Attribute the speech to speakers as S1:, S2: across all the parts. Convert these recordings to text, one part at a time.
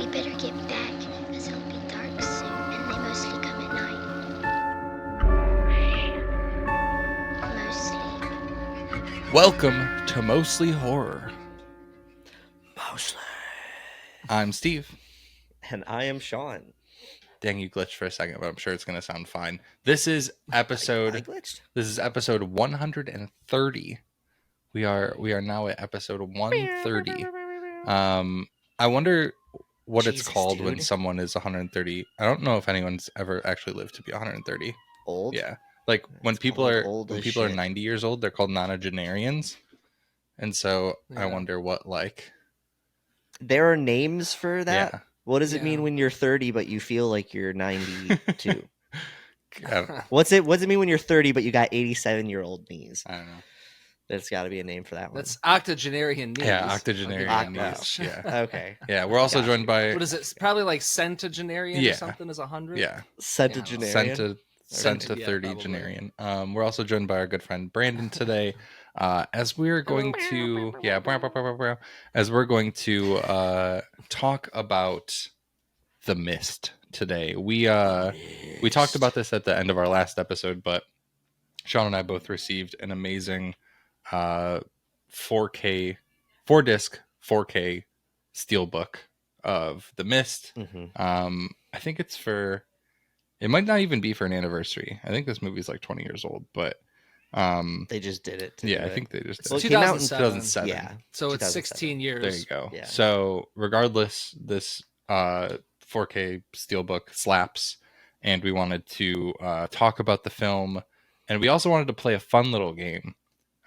S1: We better get back, because it'll be dark soon, and they mostly come at night. Mostly.
S2: Welcome to Mostly Horror.
S3: Mostly.
S2: I'm Steve.
S3: And I am Sean.
S2: Dang, you glitched for a second, but I'm sure it's going to sound fine. This is episode.
S3: I glitched.
S2: This is episode 130. We are now at episode 130. I wonder what it's called when someone is 130. I don't know if anyone's ever actually lived to be 130.
S3: Old?
S2: Yeah, like when
S3: It's
S2: people
S3: called
S2: are
S3: old as shit.
S2: 90 years old, they're called nonagenarians. And so I wonder what
S3: There are names for that?
S2: Yeah.
S3: What does it mean when you're 30 but you feel like you're 92?
S2: I don't know.
S3: What's it mean when you're 30 but you got 87-year-old knees?
S2: I don't know.
S3: There's got to be a name for that one.
S4: That's octogenarian knees.
S2: Yeah, octogenarian
S3: Octos.
S2: knees. Yeah.
S3: Okay.
S2: Yeah, we're also joined by
S4: What is it? It's probably like centenarian
S2: Yeah.
S4: or something is 100.
S2: yeah,
S3: Centenarian.
S2: Centa
S4: Yeah,
S2: 30
S4: probably.
S2: genarian. We're also joined by our good friend Brandon today. As we're going to talk about The Mist today. We talked about this at the end of our last episode, but Sean and I both received an amazing 4K 4-disc 4K steelbook of The Mist.
S3: Mm-hmm.
S2: I think it might not even be for an anniversary. I think this movie's like 20 years old, but
S3: They just did it.
S2: I think they just did.
S3: Well,
S2: it.
S3: it came out in
S2: 2007.
S3: Yeah.
S4: So it's
S3: 2007.
S4: 16 years.
S2: There you go.
S3: Yeah.
S2: So regardless, this 4K steelbook slaps, and we wanted to talk about the film, and we also wanted to play a fun little game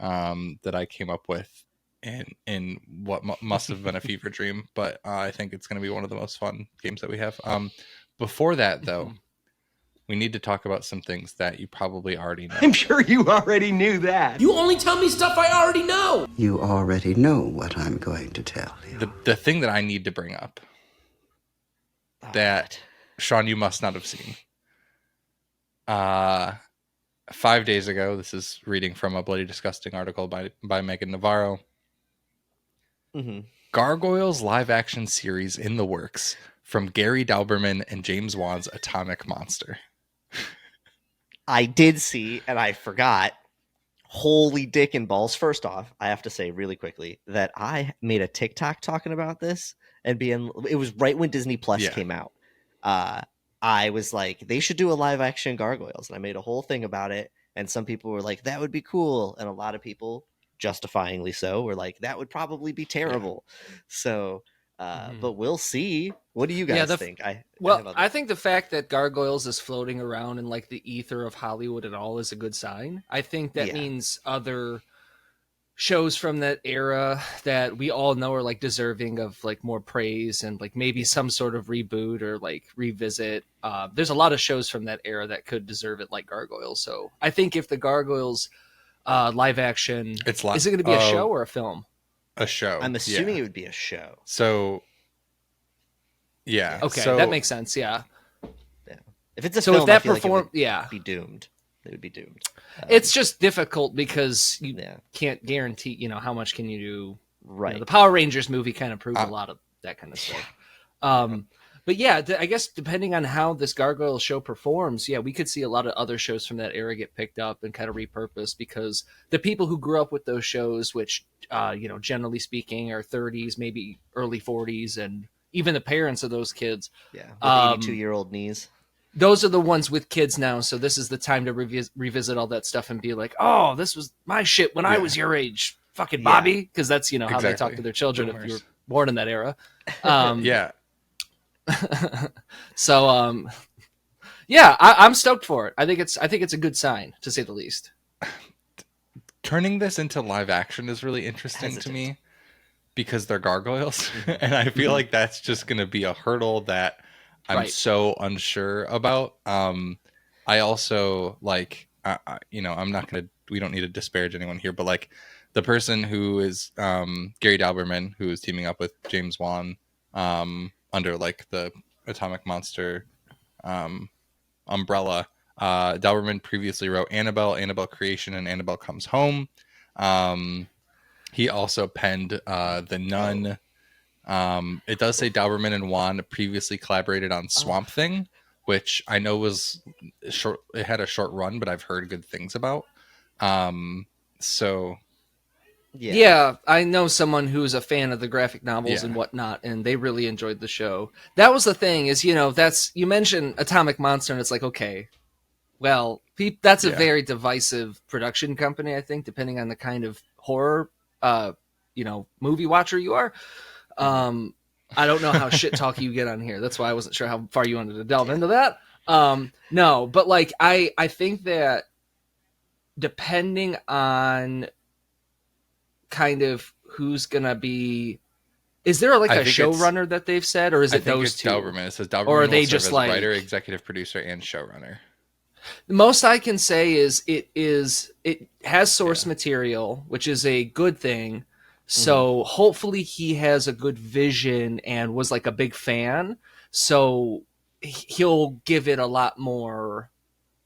S2: that I came up with in what must have been a fever dream, but I think it's going to be one of the most fun games that we have. Before that, though, we need to talk about some things that you probably already know.
S5: I'm sure you already knew that.
S6: You only tell me stuff I already know.
S5: You already know what I'm going to tell you.
S2: The thing that I need to bring up that Sean, you must not have seen. 5 days ago, this is reading from a Bloody Disgusting article by Megan Navarro.
S3: Mm-hmm.
S2: Gargoyles live action series in the works from Gary Dauberman and James Wan's Atomic Monster.
S3: I did see, and I forgot. Holy dick and balls. First off, I have to say really quickly that I made a TikTok talking about this and it was right when Disney Plus came out. I was like, they should do a live action Gargoyles. And I made a whole thing about it. And some people were like, that would be cool. And a lot of people, justifyingly so, were like, that would probably be terrible. So, but we'll see. What do you guys think?
S4: I think the fact that Gargoyles is floating around in like the ether of Hollywood at all is a good sign. I think that means other shows from that era that we all know are like deserving of like more praise and like maybe some sort of reboot or like revisit. There's a lot of shows from that era that could deserve it, like Gargoyles. So I think if the Gargoyles live action, is it going to be a show or a film?
S2: A show.
S3: I'm assuming it would be a show.
S2: So, yeah.
S4: Okay,
S2: so,
S4: that makes sense. Yeah.
S3: If it's a
S4: So
S3: film,
S4: if that
S3: I feel like it would
S4: be
S3: doomed. It would be doomed.
S4: It's just difficult because you can't guarantee, how much can you do.
S3: Right.
S4: The Power Rangers movie kind of proved a lot of that kind of stuff. But yeah, I guess depending on how this Gargoyle show performs, we could see a lot of other shows from that era get picked up and kind of repurposed because the people who grew up with those shows, which, generally speaking are 30s, maybe early 40s, and even the parents of those kids.
S3: Yeah. With 82-year-old knees.
S4: Those are the ones with kids now. So this is the time to revisit all that stuff and be like, oh, this was my shit when I was your age. Fucking Bobby. Because that's, how they talk to their children if you were born in that era.
S2: Yeah.
S4: So, I'm stoked for it. I think it's a good sign, to say the least.
S2: Turning this into live action is really interesting to me because they're gargoyles. And I feel like that's just going to be a hurdle that I'm so unsure about. I also we don't need to disparage anyone here, but like the person who is Gary Dauberman, who is teaming up with James Wan under like the Atomic Monster umbrella. Dauberman previously wrote Annabelle Creation, and Annabelle Comes Home. He also penned The Nun, It does say Dauberman and Wan previously collaborated on Swamp Thing, which I know was short. It had a short run, but I've heard good things about. So
S4: yeah, I know someone who's a fan of the graphic novels and whatnot, and they really enjoyed the show. That was the thing is, that's you mentioned Atomic Monster, and it's like, okay, well, that's a very divisive production company, I think, depending on the kind of horror, movie watcher you are. I don't know how shit talky you get on here. That's why I wasn't sure how far you wanted to delve into that. No, but like I think that depending on kind of who's gonna be, is there like a showrunner that they've said, or is it those two?
S2: Dauberman. It says Dauberman,
S4: or are they
S2: will serve
S4: just
S2: as
S4: like
S2: writer, executive producer, and showrunner.
S4: The most I can say is it has source material, which is a good thing. So hopefully he has a good vision and was like a big fan. So he'll give it a lot more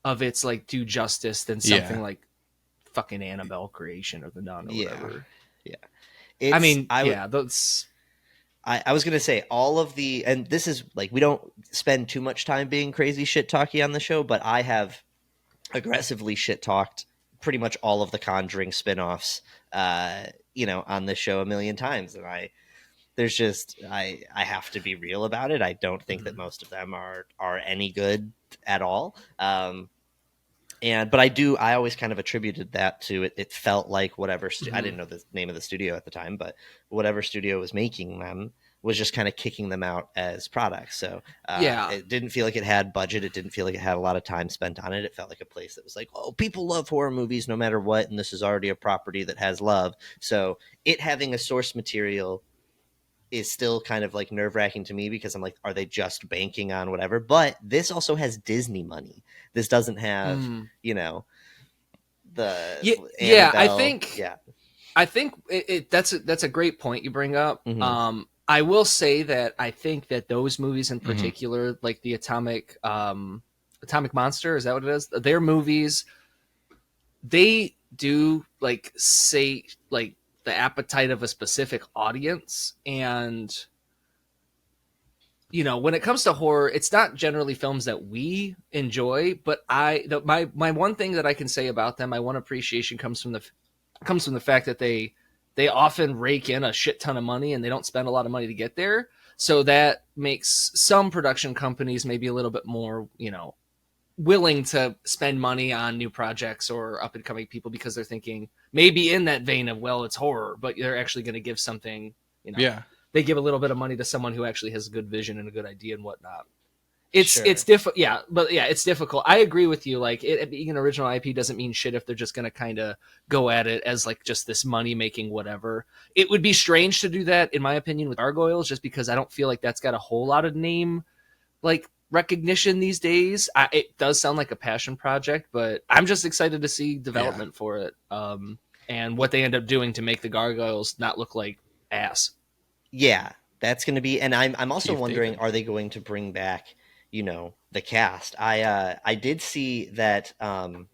S4: of its like due justice than something like fucking Annabelle Creation or The Nun or whatever.
S3: Yeah.
S4: I mean, that's.
S3: I was going to say all of the, and this is like, we don't spend too much time being crazy shit talky on the show, but I have aggressively shit talked pretty much all of the Conjuring spinoffs, on this show a million times. And I have to be real about it. I don't think that most of them are any good at all. But I always kind of attributed that to it. It felt like whatever, I didn't know the name of the studio at the time, but whatever studio was making them was just kind of kicking them out as products. So it didn't feel like it had budget. It didn't feel like it had a lot of time spent on it. It felt like a place that was like, oh, people love horror movies no matter what. And this is already a property that has love. So it having a source material is still kind of like nerve-wracking to me because I'm like, are they just banking on whatever? But this also has Disney money. This doesn't have, the Annabelle.
S4: I think that's a great point you bring up. I will say that I think that those movies in particular, like the Atomic Monster, is that what it is? Their movies, they do like say like the appetite of a specific audience. And, when it comes to horror, it's not generally films that we enjoy, but my one thing that I can say about them, my one appreciation comes from the fact that they often rake in a shit ton of money and they don't spend a lot of money to get there. So that makes some production companies maybe a little bit more, willing to spend money on new projects or up and coming people because they're thinking maybe in that vein of, well, it's horror, but they're actually going to give something, they give a little bit of money to someone who actually has a good vision and a good idea and whatnot. It's difficult. Yeah. But yeah, it's difficult. I agree with you. Like it being an original IP doesn't mean shit if they're just going to kind of go at it as like just this money making whatever. It would be strange to do that, in my opinion, with Gargoyles, just because I don't feel like that's got a whole lot of name like recognition these days. It does sound like a passion project, but I'm just excited to see development for it, and what they end up doing to make the Gargoyles not look like ass.
S3: Yeah, that's going to be, and I'm also wondering, are they going to bring back, the cast? I did see that. I was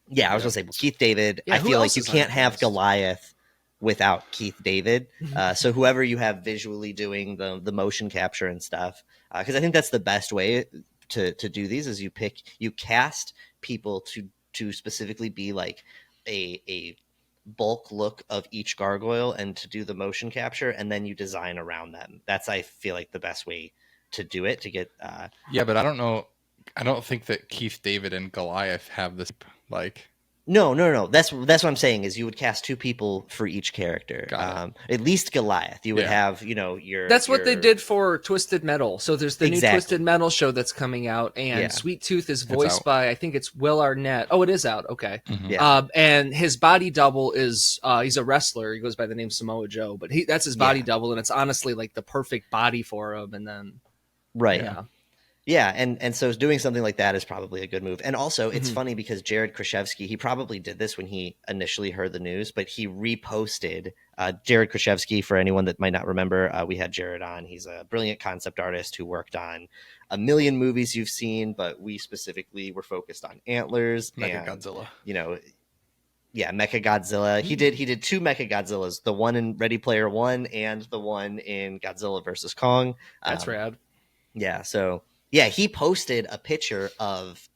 S3: going to say Keith David. I feel like you can't have Goliath without Keith David. So whoever you have visually doing the motion capture and stuff, because I think that's the best way to do these is you cast people to specifically be like a bulk look of each gargoyle and to do the motion capture, and then you design around them. That's, I feel like, the best way to do it to get
S2: but I don't know. I don't think that Keith David and Goliath have this like.
S3: No. That's what I'm saying is you would cast two people for each character. At least Goliath. You would have, your.
S4: That's what they did for Twisted Metal. So there's the new Twisted Metal show that's coming out, and Sweet Tooth is voiced by, I think it's Will Arnett. Oh, it is out. Okay. And his body double is he's a wrestler. He goes by the name Samoa Joe, but that's his body double, and it's honestly like the perfect body for him. And then
S3: Yeah, and so doing something like that is probably a good move. And also, it's funny because Jared Kraszewski, he probably did this when he initially heard the news, but he reposted Jared Kraszewski. For anyone that might not remember, we had Jared on. He's a brilliant concept artist who worked on a million movies you've seen, but we specifically were focused on Antlers and
S2: Godzilla.
S3: Yeah, Mechagodzilla. He did two Mechagodzillas, the one in Ready Player One and the one in Godzilla versus Kong.
S4: That's rad.
S3: Yeah, so yeah, he posted a picture of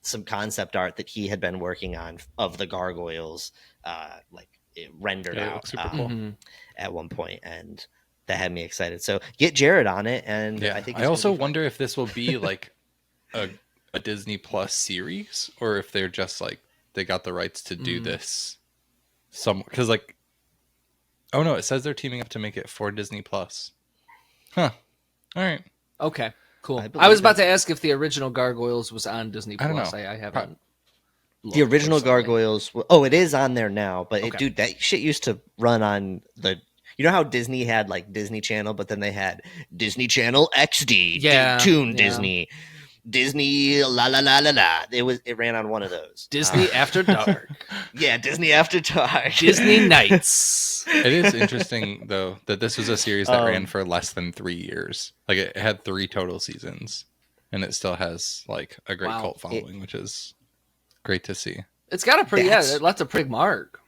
S3: some concept art that he had been working on of the gargoyles, rendered
S2: Yeah, it
S3: out
S2: looks super cool.
S3: at one point, and that had me excited. So get Jared on it, and
S2: Yeah,
S3: I think
S2: I also wonder if this will be like a Disney Plus series, or if they're just like they got the rights to do this some, because like, oh no, it says they're teaming up to make it for Disney Plus. Huh. All right.
S4: Okay, cool.
S3: I
S4: I was
S3: believe
S4: about to ask if the original Gargoyles was on Disney
S2: I don't
S4: Plus.
S2: know.
S4: I haven't.
S3: the
S4: looked
S3: original
S4: personally.
S3: Gargoyles. Oh, it is on there now, but
S4: Okay.
S3: dude, that shit used to run on the. You know how Disney had like Disney Channel, but then they had Disney Channel XD,
S4: Yeah,
S3: Toon
S4: yeah.
S3: Disney la la la la la. It ran on one of those.
S4: Disney After Dark,
S3: Yeah, Disney After Dark.
S4: Disney Nights.
S2: It is interesting though that this was a series that ran
S3: Um,
S2: for less than 3 years. Like it had 3 total seasons, and it still has like a great
S4: Wow.
S2: cult following, which is great to see.
S4: It's got a pretty
S3: That's-
S4: it left a pretty mark.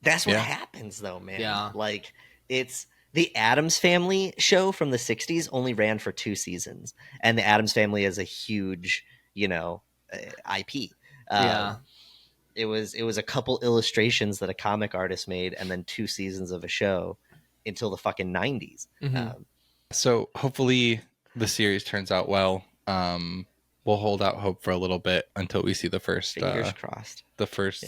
S3: That's what
S2: Yeah.
S3: happens though, man.
S4: Yeah.
S3: Like it's the Addams Family show from the 60s only ran for 2 seasons. And the Addams Family is a huge, IP.
S4: Yeah.
S3: It was a couple illustrations that a comic artist made and then 2 seasons of a show until the fucking 90s.
S4: Mhm.
S2: So hopefully the series turns out well. We'll hold out hope for a little bit until we see the first
S3: Fingers crossed.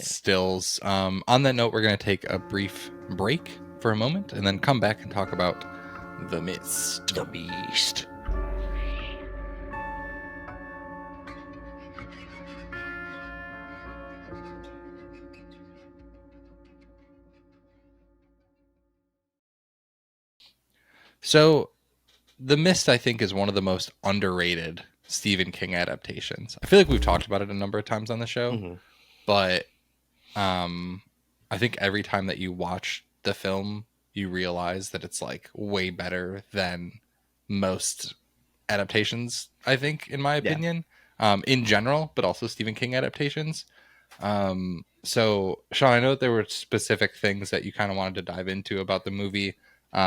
S2: stills. On that note, we're going to take a brief break for a moment and then come back and talk about The Mist.
S3: The Beast.
S2: So, The Mist, I think, is one of the most underrated Stephen King adaptations. I feel like we've talked about it a number of times on the show,
S3: Mhm.
S2: but I think every time that you watch the film, you realize that it's like way better than most adaptations, I think, in my
S3: Yeah.
S2: opinion, in general, but also Stephen King adaptations. So, Sean, I know that there were specific things that you kind of wanted to dive into about the movie. We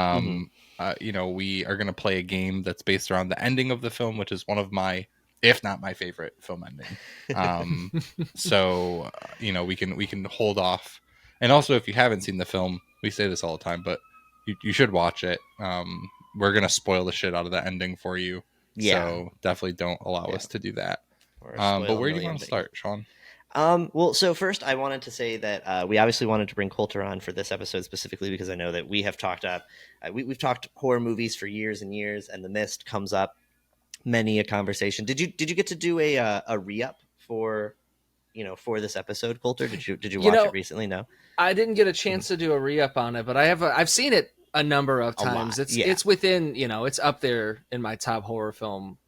S2: are going to play a game that's based around the ending of the film, which is one of my, if not my favorite film ending. We can hold off. And also, if you haven't seen the film, we say this all the time, but you should watch it. We're going to spoil the shit out of the ending for you.
S3: Yeah.
S2: So definitely don't allow us to do that.
S3: Or
S2: But
S3: spoil a
S2: where do you
S3: million
S2: want to
S3: things.
S2: start, Sean?
S3: Well, so first I wanted to say that we obviously wanted to bring Coulter on for this episode specifically because I know that we have talked up, we've talked horror movies for years and years, and The Mist comes up many a conversation. Did you get to do a re-up for this episode, Coulter? Did you watch it recently? No,
S4: I didn't get a chance to do a re-up on it, but I've seen it a number of times.
S3: lot,
S4: It's within, it's up there in my top horror film,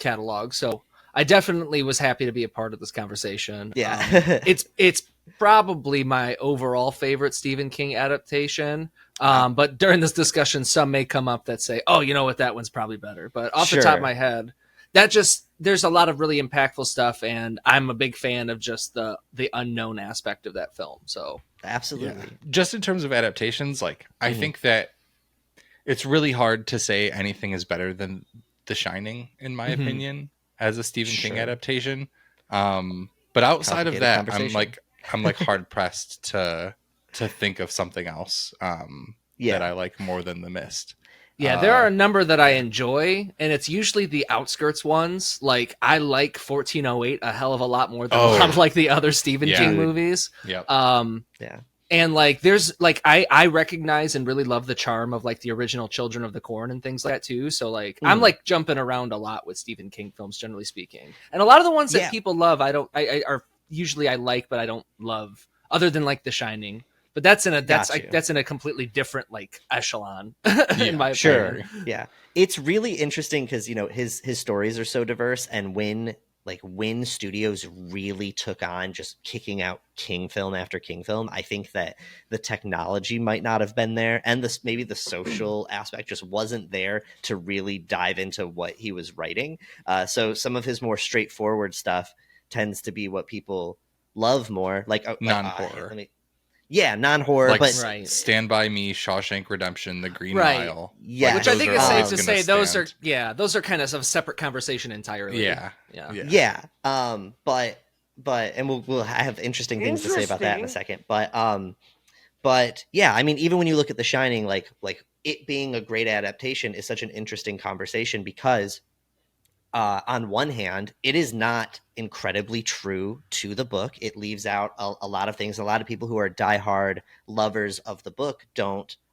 S4: catalog. So I definitely was happy to be a part of this conversation.
S3: Yeah.
S4: It's probably my overall favorite Stephen King adaptation. But during this discussion, some may come up that say, "Oh, you know what? That one's probably better." But off the top of my head, there's a lot of really impactful stuff, and I'm a big fan of just the unknown aspect of that film. So
S3: Absolutely.
S2: Just in terms of adaptations, like I think that it's really hard to say anything is better than The Shining, in my opinion, as a Stephen King adaptation. But outside of that, I'm like hard pressed to think of something else that I like more than The Mist.
S4: Yeah, there are a number that I enjoy, and it's usually the outskirts ones. Like I like 1408 a hell of a lot more than a lot of like the other Stephen King movies.
S2: Yep.
S4: And like there's like I recognize and really love the charm of like the original Children of the Corn and things like that too. So like I'm like jumping around a lot with Stephen King films generally speaking. And a lot of the ones that people love I are usually I like but I don't love, other than like The Shining. But that's in a completely different like echelon in my opinion.
S3: Yeah. It's really interesting because his stories are so diverse, and when studios really took on just kicking out King film after King film, I think that the technology might not have been there, and maybe the social aspect just wasn't there to really dive into what he was writing. So some of his more straightforward stuff tends to be what people love more, like
S2: non-horror.
S3: Non-horror,
S2: like
S3: but
S2: Stand By Me, Shawshank Redemption, The Green
S4: Right.
S2: Mile.
S3: Yeah,
S4: which I think is safe to say those
S2: stand.
S4: are those are kind of a separate conversation entirely.
S3: Yeah. But and we'll have interesting things to say about that in a second. But yeah, I mean, even when you look at The Shining, like it being a great adaptation is such an interesting conversation because on one hand, it is not incredibly true to the book. It leaves out a lot of things. A lot of people who are diehard lovers of the book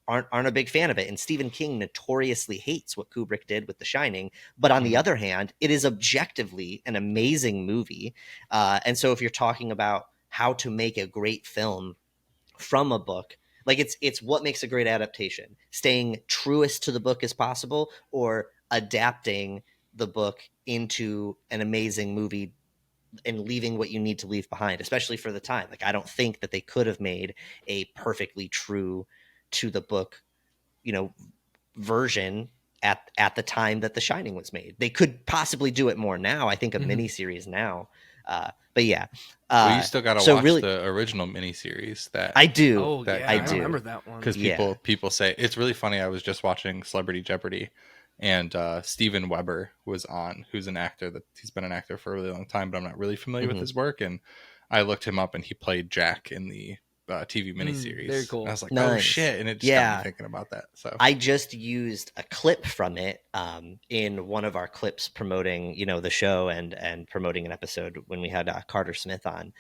S3: aren't a big fan of it. And Stephen King notoriously hates what Kubrick did with The Shining. But on the other hand, it is objectively an amazing movie. And so if you're talking about how to make a great film from a book, like it's what makes a great adaptation: staying truest to the book as possible, or adapting the book into an amazing movie and leaving what you need to leave behind, especially for the time. Like, I don't think that they could have made a perfectly true to the book, version at the time that The Shining was made. They could possibly do it more now. I think a miniseries now. But yeah.
S2: Well, you still got to watch the original miniseries that
S3: I do.
S4: Oh, yeah, I remember that one.
S2: Because people say it's really funny. I was just watching Celebrity Jeopardy, and Steven Weber was on, who's an actor he's been an actor for a really long time, but I'm not really familiar with his work. And I looked him up, and he played Jack in the TV miniseries.
S4: Very cool.
S2: And I was like,
S3: nice.
S2: Oh shit! And it just got me thinking about that. So
S3: I just used a clip from it in one of our clips promoting, the show and promoting an episode when we had Carter Smith on,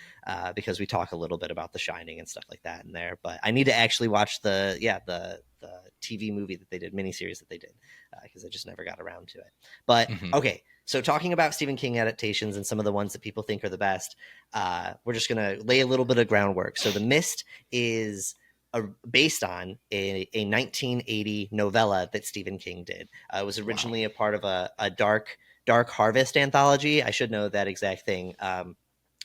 S3: because we talk a little bit about The Shining and stuff like that in there. But I need to actually watch the TV movie that they did, miniseries that they did, because I just never got around to it. But okay. So talking about Stephen King adaptations and some of the ones that people think are the best, we're just going to lay a little bit of groundwork. So The Mist is based on a 1980 novella that Stephen King did. It was originally a part of a Dark Harvest anthology. I should know that exact thing.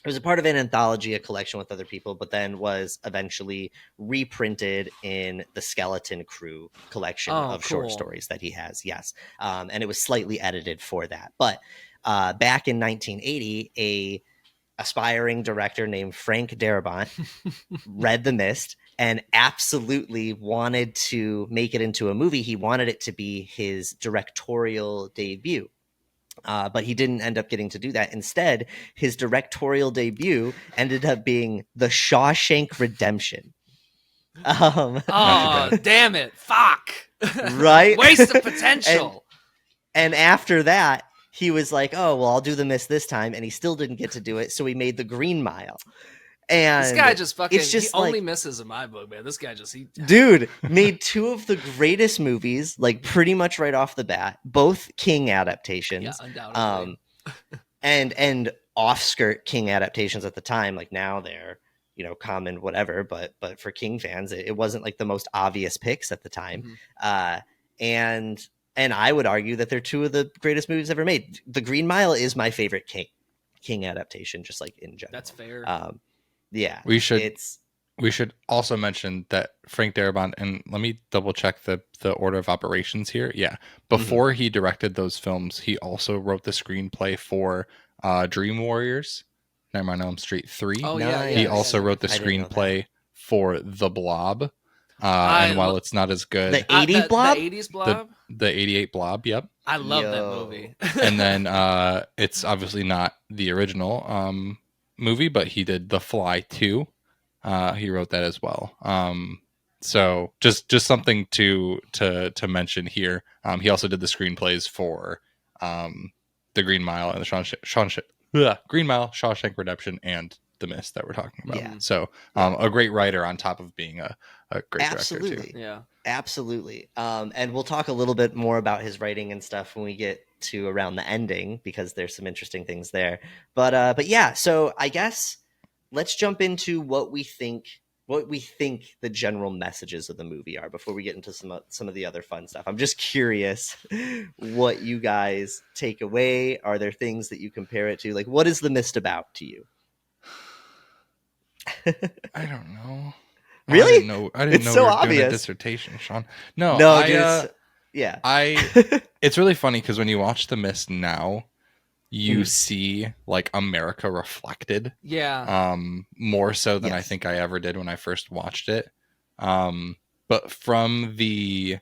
S3: It was a part of an anthology, a collection with other people, but then was eventually reprinted in the Skeleton Crew collection of short stories that he has. Yes. And it was slightly edited for that. But back in 1980, a aspiring director named Frank Darabont read The Mist and absolutely wanted to make it into a movie. He wanted it to be his directorial debut. But he didn't end up getting to do that. Instead, his directorial debut ended up being The Shawshank Redemption.
S4: Damn it. Fuck.
S3: Right?
S4: Waste of potential.
S3: And after that, he was like, oh, well, I'll do The Mist this time. And he still didn't get to do it. So he made The Green Mile. And
S4: this guy just fucking, he only
S3: like,
S4: misses in my book, man. This guy just,
S3: dude, made two of the greatest movies, like pretty much right off the bat, both King adaptations.
S4: Yeah, undoubtedly.
S3: And off-skirt King adaptations at the time. Like now they're, common, whatever. But for King fans, it wasn't like the most obvious picks at the time. And I would argue that they're two of the greatest movies ever made. The Green Mile is my favorite King adaptation, just like in general.
S4: That's fair.
S3: Yeah,
S2: we should also mention that Frank Darabont, and let me double check the order of operations here. Yeah, before he directed those films, he also wrote the screenplay for Dream Warriors, Nightmare on Elm Street 3.
S4: Oh yeah,
S2: he also wrote the screenplay for The Blob. And while it's not as good,
S3: the 80s Blob,
S4: the 80s Blob,
S2: the 88 Blob. Yep,
S4: I love that movie.
S2: And then it's obviously not the original movie, but he did The Fly 2. He wrote that as well. So just something to mention here. He also did the screenplays for The Green Mile and the Green Mile, Shawshank Redemption, and The Mist that we're talking about.
S3: Yeah.
S2: So a great writer on top of being a great director too.
S4: Yeah,
S3: absolutely. And we'll talk a little bit more about his writing and stuff when we get to around the ending, because there's some interesting things there. But yeah, so I guess let's jump into what we think the general messages of the movie are before we get into some of the other fun stuff. I'm just curious what you guys take away. Are there things that you compare it to? Like, what is The Mist about to you?
S2: I don't know.
S3: Really?
S2: I didn't know
S3: so
S2: we were
S3: obvious.
S2: doing a dissertation, Sean. No,
S3: dude, yeah.
S2: It's really funny because when you watch The Mist now, you see like America reflected.
S4: Yeah.
S2: More so than I
S3: Yes.
S2: think I ever did when I first watched it. But from the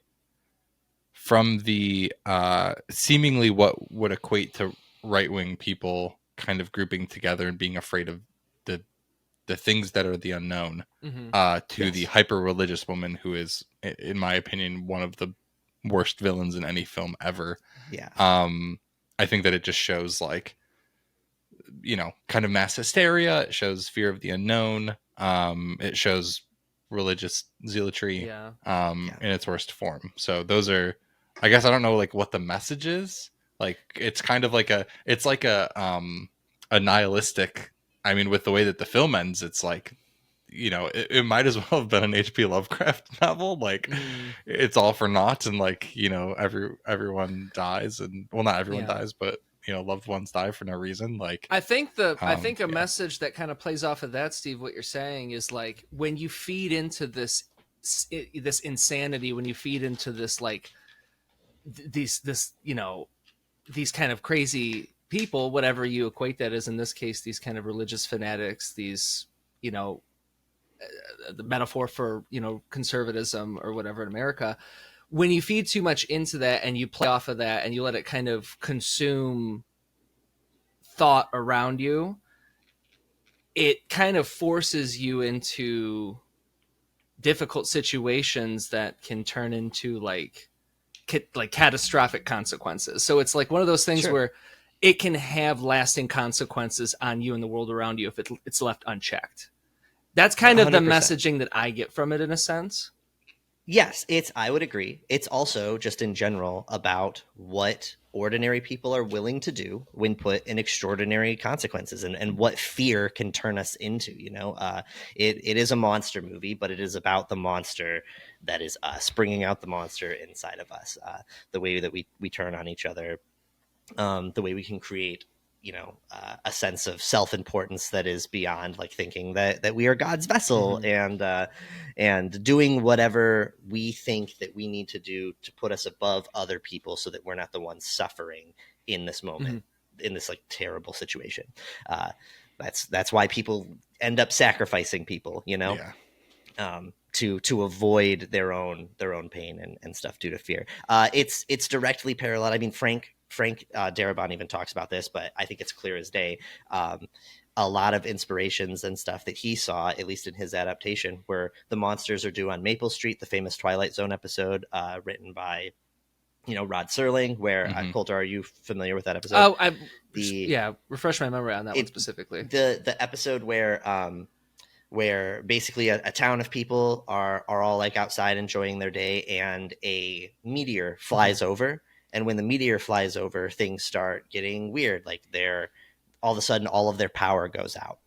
S2: seemingly what would equate to right-wing people kind of grouping together and being afraid of the things that are the unknown, to the hyper-religious woman who is, in my opinion, one of the worst villains in any film ever.
S3: Yeah.
S2: I think that it just shows like, kind of mass hysteria. It shows fear of the unknown. It shows religious zealotry, in its worst form. So those are, I guess I don't know like what the message is. Like it's kind of like a nihilistic. I mean, with the way that the film ends, it's like, it might as well have been an H.P. Lovecraft novel. Like it's all for naught, and like, everyone dies, and well, not everyone dies, but loved ones die for no reason. Like
S4: I think a message that kind of plays off of that, Steve, what you're saying is like when you feed into this insanity, when you feed into this like these kind of crazy people, whatever you equate that as, in this case, these kind of religious fanatics, these the metaphor for conservatism or whatever in America, when you feed too much into that and you play off of that and you let it kind of consume thought around you, it kind of forces you into difficult situations that can turn into like catastrophic consequences. So it's like one of those things where it can have lasting consequences on you and the world around you if it's left unchecked. That's kind of 100%. The messaging that I get from it, in a sense.
S3: Yes, I would agree. It's also just in general about what ordinary people are willing to do when put in extraordinary consequences, and what fear can turn us into. It is a monster movie, but it is about the monster that is us, bringing out the monster inside of us, the way that we turn on each other, the way we can create a sense of self-importance that is beyond like thinking that we are God's vessel, and doing whatever we think that we need to do to put us above other people so that we're not the ones suffering in this moment, in this like terrible situation. That's why people end up sacrificing people, to avoid their own pain and stuff due to fear. It's directly parallel. I mean, Frank Darabont even talks about this, but I think it's clear as day. A lot of inspirations and stuff that he saw, at least in his adaptation, where the monsters are due on Maple Street, the famous Twilight Zone episode, written by Rod Serling. Where Coulter, are you familiar with that episode?
S4: Oh, refresh my memory on that one specifically.
S3: The episode where basically a town of people are all like outside enjoying their day, and a meteor flies over. And when the meteor flies over, things start getting weird. Like all of a sudden, all of their power goes out.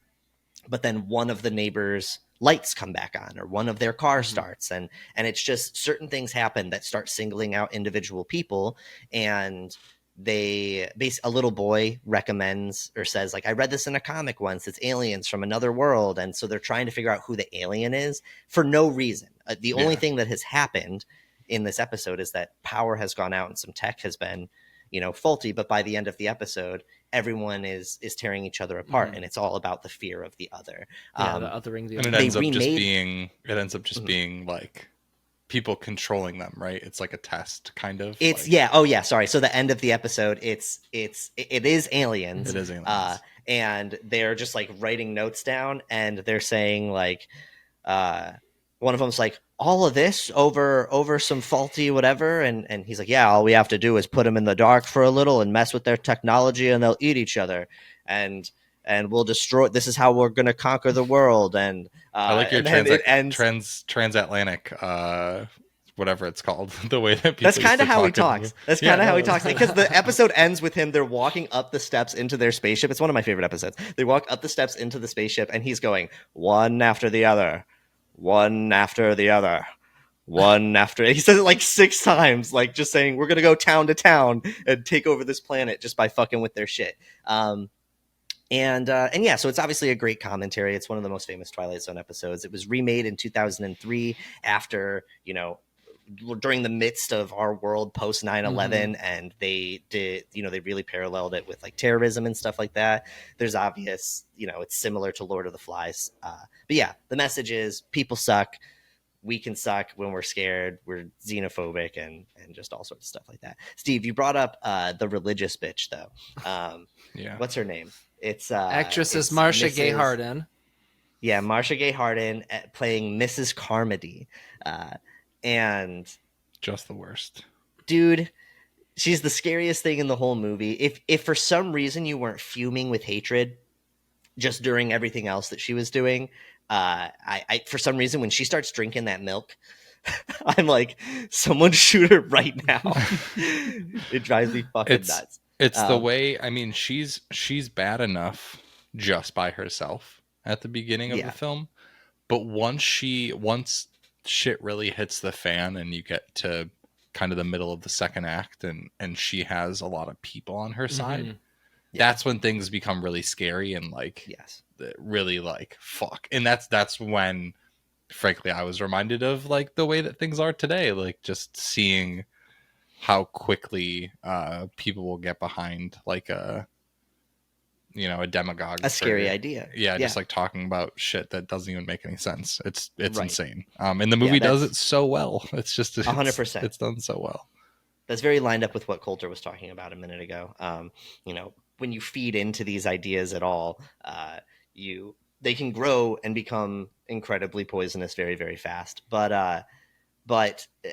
S3: But then one of the neighbors' lights come back on, or one of their car starts. And it's just certain things happen that start singling out individual people. And a little boy recommends or says, like, I read this in a comic once. It's aliens from another world. And so they're trying to figure out who the alien is for no reason. The only thing that has happened in this episode is that power has gone out and some tech has been, faulty. But by the end of the episode, everyone is tearing each other apart, and it's all about the fear of the other.
S4: The othering.
S2: And it ends up just being like people controlling them, right? It's like a test, kind of.
S3: Sorry. So the end of the episode, it is aliens.
S2: It is aliens.
S3: And they're just like writing notes down, and they're saying like, one of them's like, all of this over some faulty whatever, and he's like, yeah, all we have to do is put them in the dark for a little and mess with their technology, and they'll eat each other, and we'll destroy. This is how we're going to conquer the world. And
S2: I like your transatlantic whatever it's called, the way that people
S3: that's kind of how he talks. That's kind of how he talks, because the episode ends with him. They're walking up the steps into their spaceship. It's one of my favorite episodes. They walk up the steps into the spaceship, and he's going one after the other. One after the other, one after. He says it like 6 times, like just saying, we're going to go town to town and take over this planet just by fucking with their shit. So it's obviously a great commentary. It's one of the most famous Twilight Zone episodes. It was remade in 2003 after, during the midst of our world post 9/11,
S4: Mm-hmm.
S3: and they did, they really paralleled it with like terrorism and stuff like that. There's obvious, it's similar to Lord of the Flies. But yeah, the message is people suck. We can suck when we're scared. We're xenophobic and just all sorts of stuff like that. Steve, you brought up the religious bitch though.
S2: Yeah.
S3: What's her name?
S4: Actress is
S3: It's
S4: Marcia Gay Harden.
S3: Yeah, Marcia Gay Harden playing Mrs. Carmody, and
S2: just the worst,
S3: dude. She's the scariest thing in the whole movie. If for some reason you weren't fuming with hatred just during everything else that she was doing, I for some reason when she starts drinking that milk, I'm like, someone shoot her right now. It drives me fucking nuts.
S2: It's the way, I mean, she's bad enough just by herself at the beginning of the film, but once shit really hits the fan and you get to kind of the middle of the second act and she has a lot of people on her side, that's when things become really scary and like really like fuck. And that's when frankly I was reminded of like the way that things are today, like just seeing how quickly people will get behind like a demagogue,
S3: a scary idea.
S2: Just like talking about shit that doesn't even make any sense. It's
S3: Right.
S2: insane. And the movie does it so well. It's just
S3: 100%.
S2: It's done so well.
S3: That's very lined up with what Coulter was talking about a minute ago. When you feed into these ideas at all, they can grow and become incredibly poisonous very, very fast. But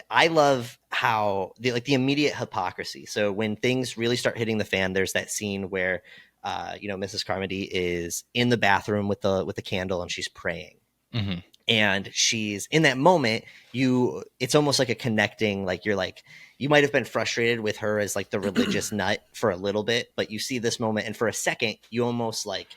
S3: I love how the immediate hypocrisy. So when things really start hitting the fan, there's that scene where Mrs. Carmody is in the bathroom with the candle and she's praying.
S2: Mm-hmm.
S3: And she's in that moment, it's almost like a connecting, like you might have been frustrated with her as like the religious nut for a little bit, but you see this moment and for a second you almost like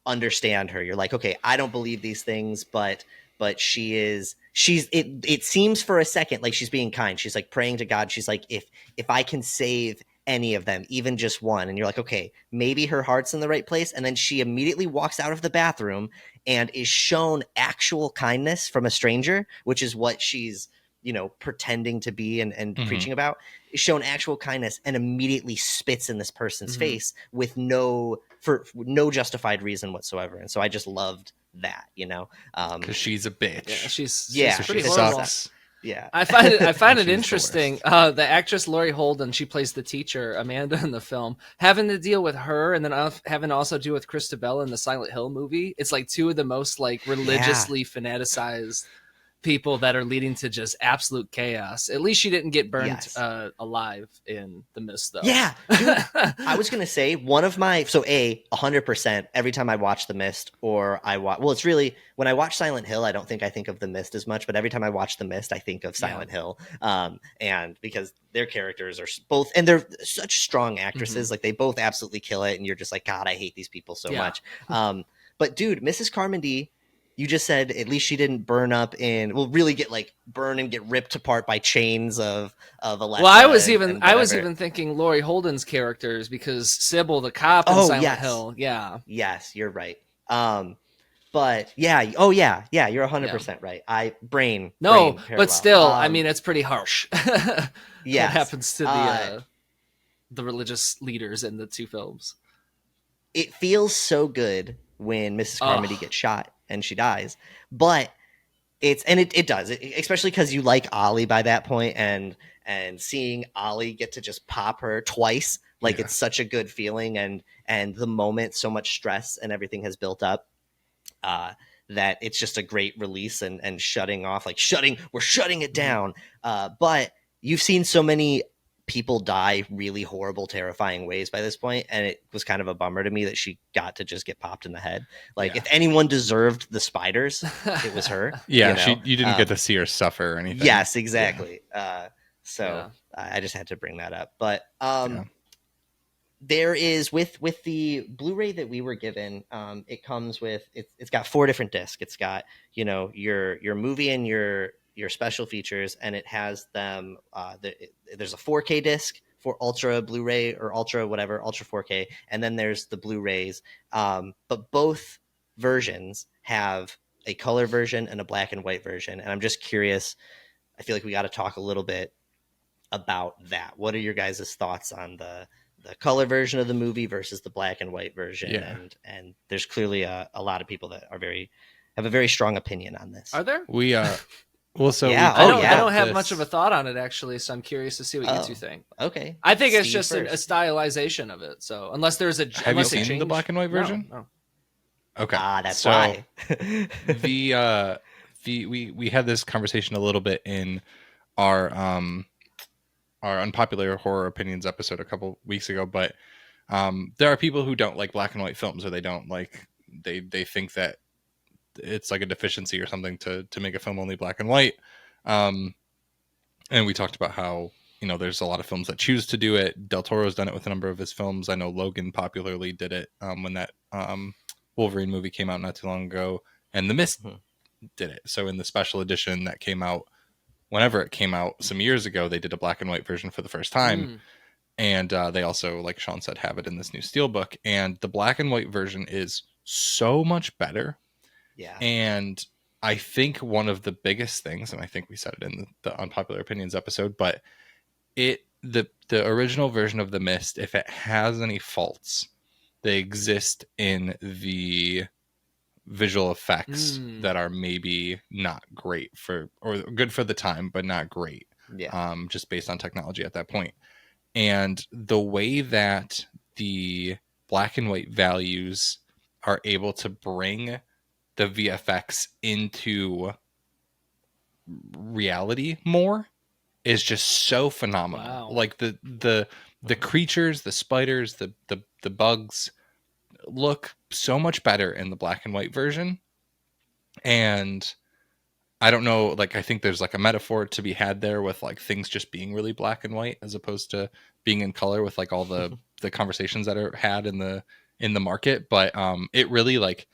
S3: understand her. You're like, okay, I don't believe these things, but it seems for a second like she's being kind. She's like praying to God. She's like, if I can save any of them, even just one. And you're like, okay, maybe her heart's in the right place. And then she immediately walks out of the bathroom and is shown actual kindness from a stranger, which is what she's, pretending to be and preaching about, is shown actual kindness and immediately spits in this person's face with no justified reason whatsoever. And so I just loved that,
S2: because she's a bitch.
S4: She's pretty horrible.
S3: Yeah,
S4: I find it interesting. The actress Laurie Holden, she plays the teacher Amanda in the film, having to deal with her, and then having to also deal with Christabel in the Silent Hill movie. It's like two of the most like religiously fanaticized people that are leading to just absolute chaos. At least she didn't get burned alive in The Mist, though.
S3: Yeah, dude, I was gonna say one of my 100% every time I watch The Mist or it's really when I watch Silent Hill, I don't think I think of The Mist as much, but every time I watch The Mist, I think of Silent Hill, and because their characters are both, and they're such strong actresses, like they both absolutely kill it, and you're just like, God, I hate these people so much. But dude, Mrs. Carmody. You just said at least she didn't really get like burn and get ripped apart by chains of Alexa.
S4: Well, I was even thinking Laurie Holden's characters because Sybil the cop in Silent Hill. Yeah.
S3: Yes, you're right. But yeah, you're 100% right. Brain
S4: but
S3: parallel.
S4: still, I mean, it's pretty harsh.
S3: Yeah,
S4: what happens to the religious leaders in the two films?
S3: It feels so good when Mrs. Carmody gets shot and she dies, but it does, especially because you like Ollie by that point, and seeing Ollie get to just pop her twice, like it's such a good feeling, and the moment so much stress and everything has built up, that it's just a great release and shutting off, we're shutting it down. But you've seen so many people die really horrible, terrifying ways by this point, and it was kind of a bummer to me that she got to just get popped in the head. If anyone deserved the spiders, it was her.
S2: You didn't get to see her suffer or anything.
S3: Yes, exactly. So I just had to bring that up. But there is with the Blu-ray that we were given, it comes with it's got 4 different discs. It's got your movie and your special features, and it has them. There's a 4K disc for Ultra Blu-ray or Ultra whatever, Ultra 4K, and then there's the Blu-rays. But both versions have a color version and a black and white version, and I'm just curious I feel like we got to talk a little bit about that. What are your guys' thoughts on the color version of the movie versus the black and white version?
S2: Yeah.
S3: And there's clearly a lot of people that have a very strong opinion on this.
S4: Are there?
S2: We well, so
S3: Yeah.
S2: we
S3: Oh,
S4: I
S3: yeah.
S4: don't have much of a thought on it actually, so I'm curious to see what you two think.
S3: Okay.
S4: I think it's
S3: Steve
S4: just a
S3: first.
S4: stylization of it. So unless there's a
S2: Have you seen the black and white version?
S4: No.
S2: Okay.
S3: That's
S2: so
S3: why.
S2: we had this conversation a little bit in our unpopular horror opinions episode a couple weeks ago, but there are people who don't like black and white films, or they don't like they think that it's like a deficiency or something to make a film only black and white. And we talked about how, you know, there's a lot of films that choose to do it. Del Toro's done it with a number of his films. I know Logan popularly did it when that Wolverine movie came out not too long ago, and The Mist did it. So in the special edition that came out, whenever it came out some years ago, they did a black and white version for the first time. And they also, like Sean said, have it in this new Steelbook. And the black and white version is so much better.
S3: Yeah.
S2: And I think one of the biggest things, and I think we said it in the unpopular opinions episode, but the original version of The Mist, if it has any faults, they exist in the visual effects that are maybe not great or good for the time, but not great.
S3: Yeah.
S2: Just based on technology at that point. And the way that the black and white values are able to bring the VFX into reality more is just so phenomenal.
S4: Wow.
S2: Like the creatures, the spiders, the bugs look so much better in the black and white version. And I don't know, like, I think there's like a metaphor to be had there with like things just being really black and white as opposed to being in color with like all the conversations that are had in the market. But it really like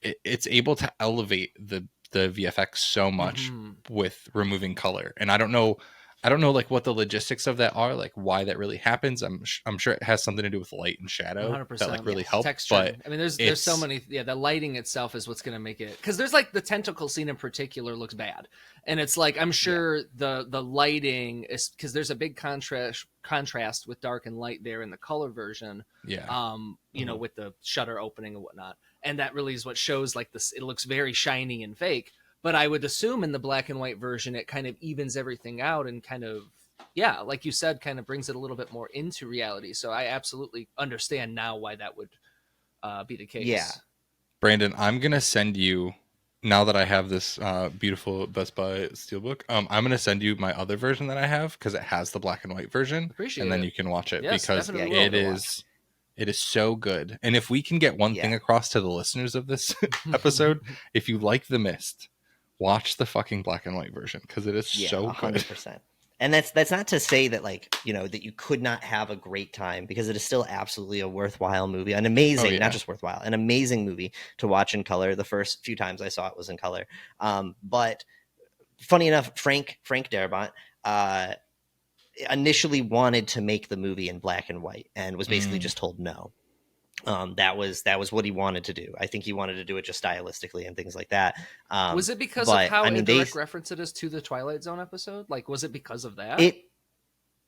S2: it's able to elevate the VFX so much with removing color. And I don't know like what the logistics of that are, like why that really happens. I'm sure it has something to do with light and shadow
S4: 100%,
S2: that like really help.
S4: Texture.
S2: But
S4: I mean, there's so many. Yeah, the lighting itself is what's going to make it, because there's like the tentacle scene in particular looks bad, and it's like I'm sure the lighting is because there's a big contrast with dark and light there in the color version.
S2: Yeah.
S4: You know, with the shutter opening and whatnot, and that really is what shows like this. It looks very shiny and fake. But I would assume in the black and white version, it kind of evens everything out and kind of, yeah, like you said, kind of brings it a little bit more into reality. So I absolutely understand now why that would be the case.
S3: Yeah.
S2: Brandon, I'm going to send you, now that I have this beautiful Best Buy Steelbook, I'm going to send you my other version that I have because it has the black and white version.
S4: Appreciate
S2: and then
S4: it.
S2: you can watch it
S4: Yes,
S2: because
S4: definitely
S2: it is so good. And if we can get one thing across to the listeners of this episode, if you like The Mist, watch the fucking black and white version because it is so
S3: 100%.
S2: good.
S3: And that's not to say that, like, you know, that you could not have a great time, because it is still absolutely a worthwhile movie, an amazing, not just worthwhile, an amazing movie to watch in color. The first few times I saw it was in color. But funny enough, Frank Darabont initially wanted to make the movie in black and white and was basically just told no. That was what he wanted to do. I think he wanted to do it just stylistically and things like that.
S4: Was it because of how indirect reference it is to the Twilight Zone episode? Like, was it because of that?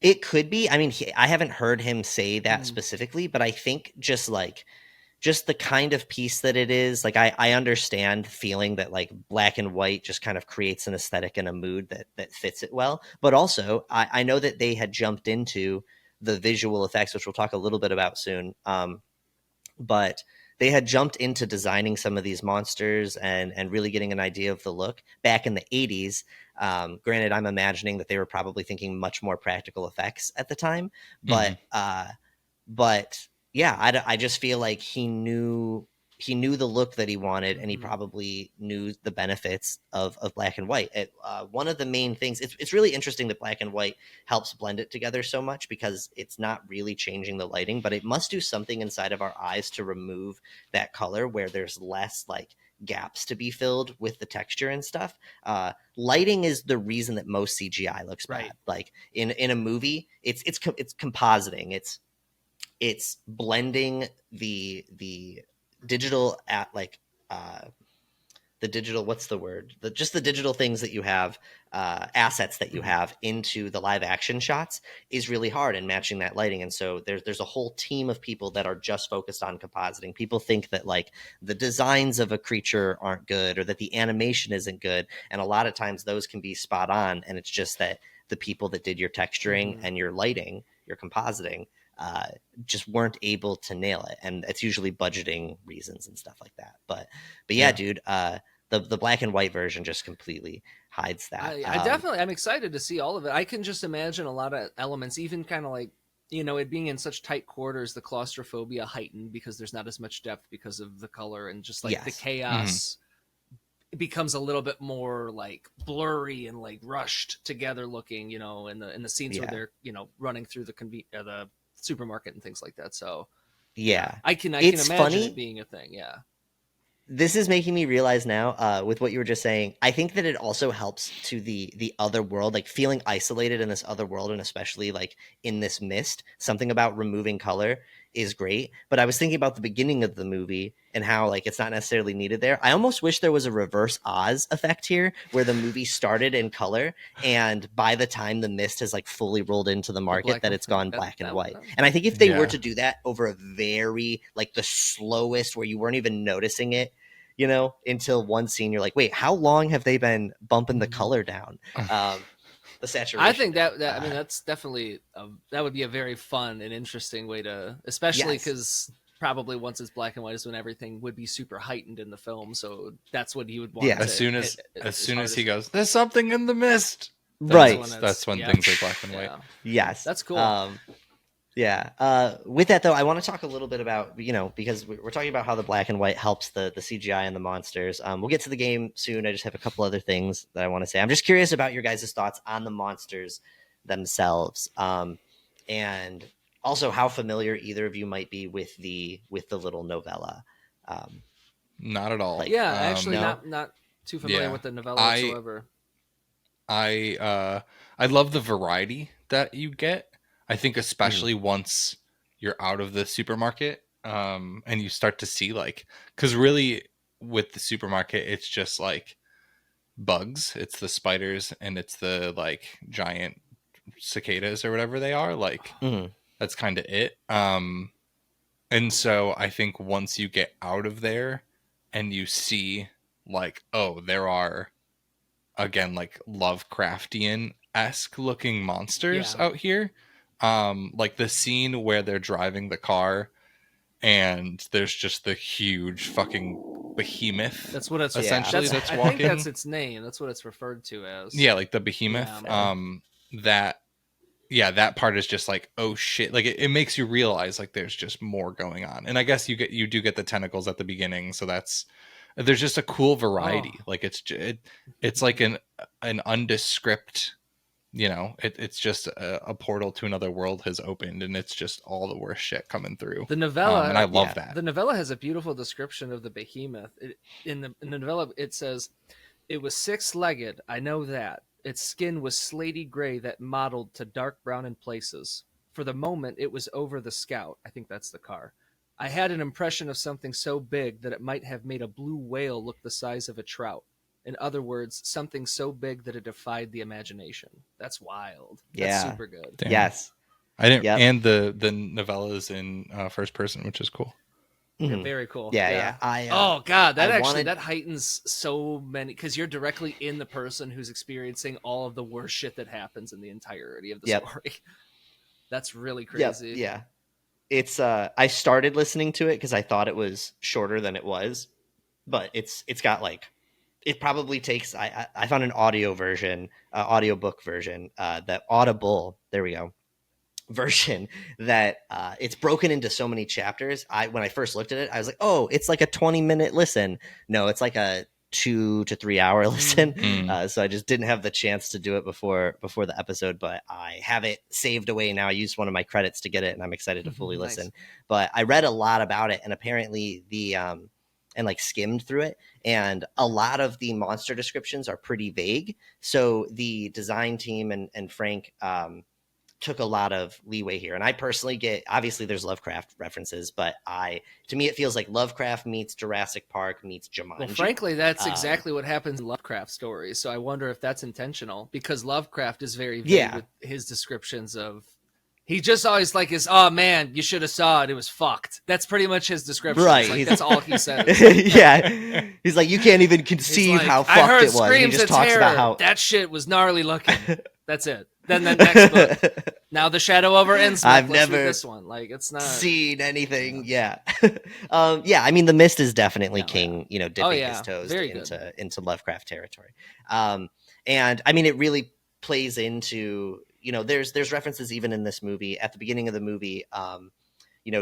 S3: It could be. I mean, I haven't heard him say that specifically, but I think just the kind of piece that it is, like, I understand feeling that like black and white just kind of creates an aesthetic and a mood that fits it well. But also I know that they had jumped into the visual effects, which we'll talk a little bit about soon. But they had jumped into designing some of these monsters and really getting an idea of the look back in the 80s. Granted, I'm imagining that they were probably thinking much more practical effects at the time. But yeah, I just feel like he knew the look that he wanted, and he probably knew the benefits of black and white. One of the main things, it's really interesting that black and white helps blend it together so much, because it's not really changing the lighting, but it must do something inside of our eyes to remove that color where there's less like gaps to be filled with the texture and stuff. Lighting is the reason that most CGI looks bad. Like in a movie, it's compositing. It's blending the digital at like the digital, what's the word? Just the digital things that you have, assets that you have into the live action shots is really hard in matching that lighting. And so there's a whole team of people that are just focused on compositing. People think that like the designs of a creature aren't good or that the animation isn't good. And a lot of times those can be spot on. And it's just that the people that did your texturing and your lighting, your compositing, just weren't able to nail it. And it's usually budgeting reasons and stuff like that. But yeah, dude, the black and white version just completely hides that.
S4: I definitely, I'm excited to see all of it. I can just imagine a lot of elements, even kind of like, you know, it being in such tight quarters, the claustrophobia heightened because there's not as much depth because of the color, and just like the chaos it becomes a little bit more like blurry and like rushed together looking, you know, in the scenes where they're, you know, running through the supermarket and things like that. So I can imagine
S3: funny.
S4: it being a thing. Yeah.
S3: This is making me realize now, with what you were just saying, I think that it also helps to the other world, like feeling isolated in this other world, and especially like in this mist. Something about removing color is great. But I was thinking about the beginning of the movie and how like it's not necessarily needed there. I almost wish there was a reverse Oz effect here, where the movie started in color, and by the time the mist has like fully rolled into the market, that it's gone black and white. And I think if they were to do that over a very like the slowest, where you weren't even noticing it, you know, until one scene, you're like, wait, how long have they been bumping the color down? The saturation.
S4: I think that I mean, that's definitely that would be a very fun and interesting way to, especially because probably once it's black and white is when everything would be super heightened in the film. So that's what he would want.
S2: As soon as he goes, there's something in the mist. That's when things are black and white.
S3: Yes,
S4: that's cool.
S3: With that though, I want to talk a little bit about, you know, because we're talking about how the black and white helps the CGI and the monsters. We'll get to the game soon. I just have a couple other things that I want to say. I'm just curious about your guys' thoughts on the monsters themselves, and also how familiar either of you might be with the little novella.
S2: Not at all.
S4: Actually, not too familiar with the novella whatsoever.
S2: I love the variety that you get. I think especially once you're out of the supermarket, and you start to see like, because really with the supermarket, it's just like bugs. It's the spiders and it's the like giant cicadas or whatever they are. Like that's kind of it. And so I think once you get out of there and you see like, oh, there are again like Lovecraftian-esque looking monsters out here. Like the scene where they're driving the car and there's just the huge fucking behemoth.
S4: That's what it's
S2: essentially that's walking.
S4: I think that's its name. That's what it's referred to as.
S2: Yeah, like the behemoth. That part is just like, oh shit. Like it makes you realize like there's just more going on. And I guess you do get the tentacles at the beginning, so there's just a cool variety. Like it's like an undescript, you know, it's just a portal to another world has opened, and it's just all the worst shit coming through.
S4: The novella,
S2: and I love that.
S4: The novella has a beautiful description of the behemoth. In the novella, it says, "It was 6-legged. I know that. Its skin was slaty gray that mottled to dark brown in places. For the moment, it was over the Scout. I think that's the car. I had an impression of something so big that it might have made a blue whale look the size of a trout. In other words, something so big that it defied the imagination." That's wild. That's super good.
S2: Damn.
S3: Yes.
S2: I didn't. Yep. And the novella's in first person, which is cool.
S4: Yeah, very cool.
S3: Yeah.
S4: Oh god, that heightens so many, because you're directly in the person who's experiencing all of the worst shit that happens in the entirety of the story. That's really crazy.
S3: Yeah. It's I started listening to it because I thought it was shorter than it was, but it's got like, it probably takes, I found an audiobook version, that Audible, there we go, version that it's broken into so many chapters. When I first looked at it, I was like, oh, it's like a 20-minute listen. No, it's like a 2 to 3 hour listen. So I just didn't have the chance to do it before the episode, but I have it saved away now. I used one of my credits to get it, and I'm excited to fully listen. But I read a lot about it, and apparently and like skimmed through it, and a lot of the monster descriptions are pretty vague. So the design team and Frank took a lot of leeway here. And I personally obviously there's Lovecraft references, but to me, it feels like Lovecraft meets Jurassic Park meets Jumanji.
S4: Well, frankly, that's exactly what happens in Lovecraft stories. So I wonder if that's intentional, because Lovecraft is very vague with his descriptions of. He just always like is, oh man, you should have saw it. It was fucked. That's pretty much his description.
S3: Right.
S4: Like, that's all he says.
S3: Yeah. He's like, you can't even conceive how fucked it was. And he just talks about how
S4: that shit was gnarly looking. That's it. Then the next book. Now the Shadow over Innsmouth.
S3: I've never
S4: this one. Like, it's not
S3: seen anything. Yeah. I mean, The Mist is definitely king, dipping his toes into Lovecraft territory. And I mean, it really plays into, there's references even in this movie at the beginning of the movie.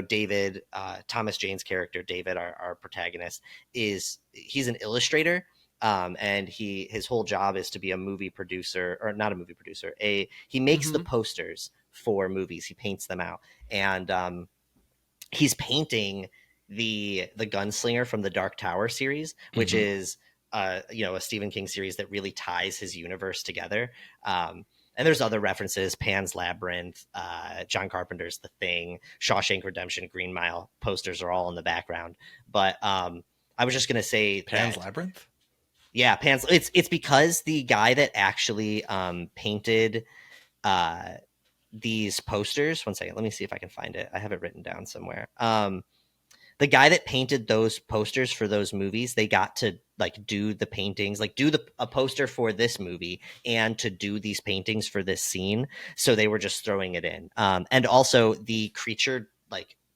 S3: David, Thomas Jane's character, David, our protagonist, he's an illustrator. And his whole job is to be a movie producer, or not a movie producer. He makes the posters for movies. He paints them out, and he's painting the Gunslinger from the Dark Tower series, which is a Stephen King series that really ties his universe together. And there's other references: Pan's Labyrinth, John Carpenter's The Thing, Shawshank Redemption, Green Mile posters are all in the background. But I was just gonna say
S2: Pan's Labyrinth.
S3: Yeah, Pan's. It's because the guy that actually painted these posters. One second, let me see if I can find it. I have it written down somewhere. The guy that painted those posters for those movies, they got to do the paintings, do a poster for this movie and to do these paintings for this scene. So they were just throwing it in. And also the creature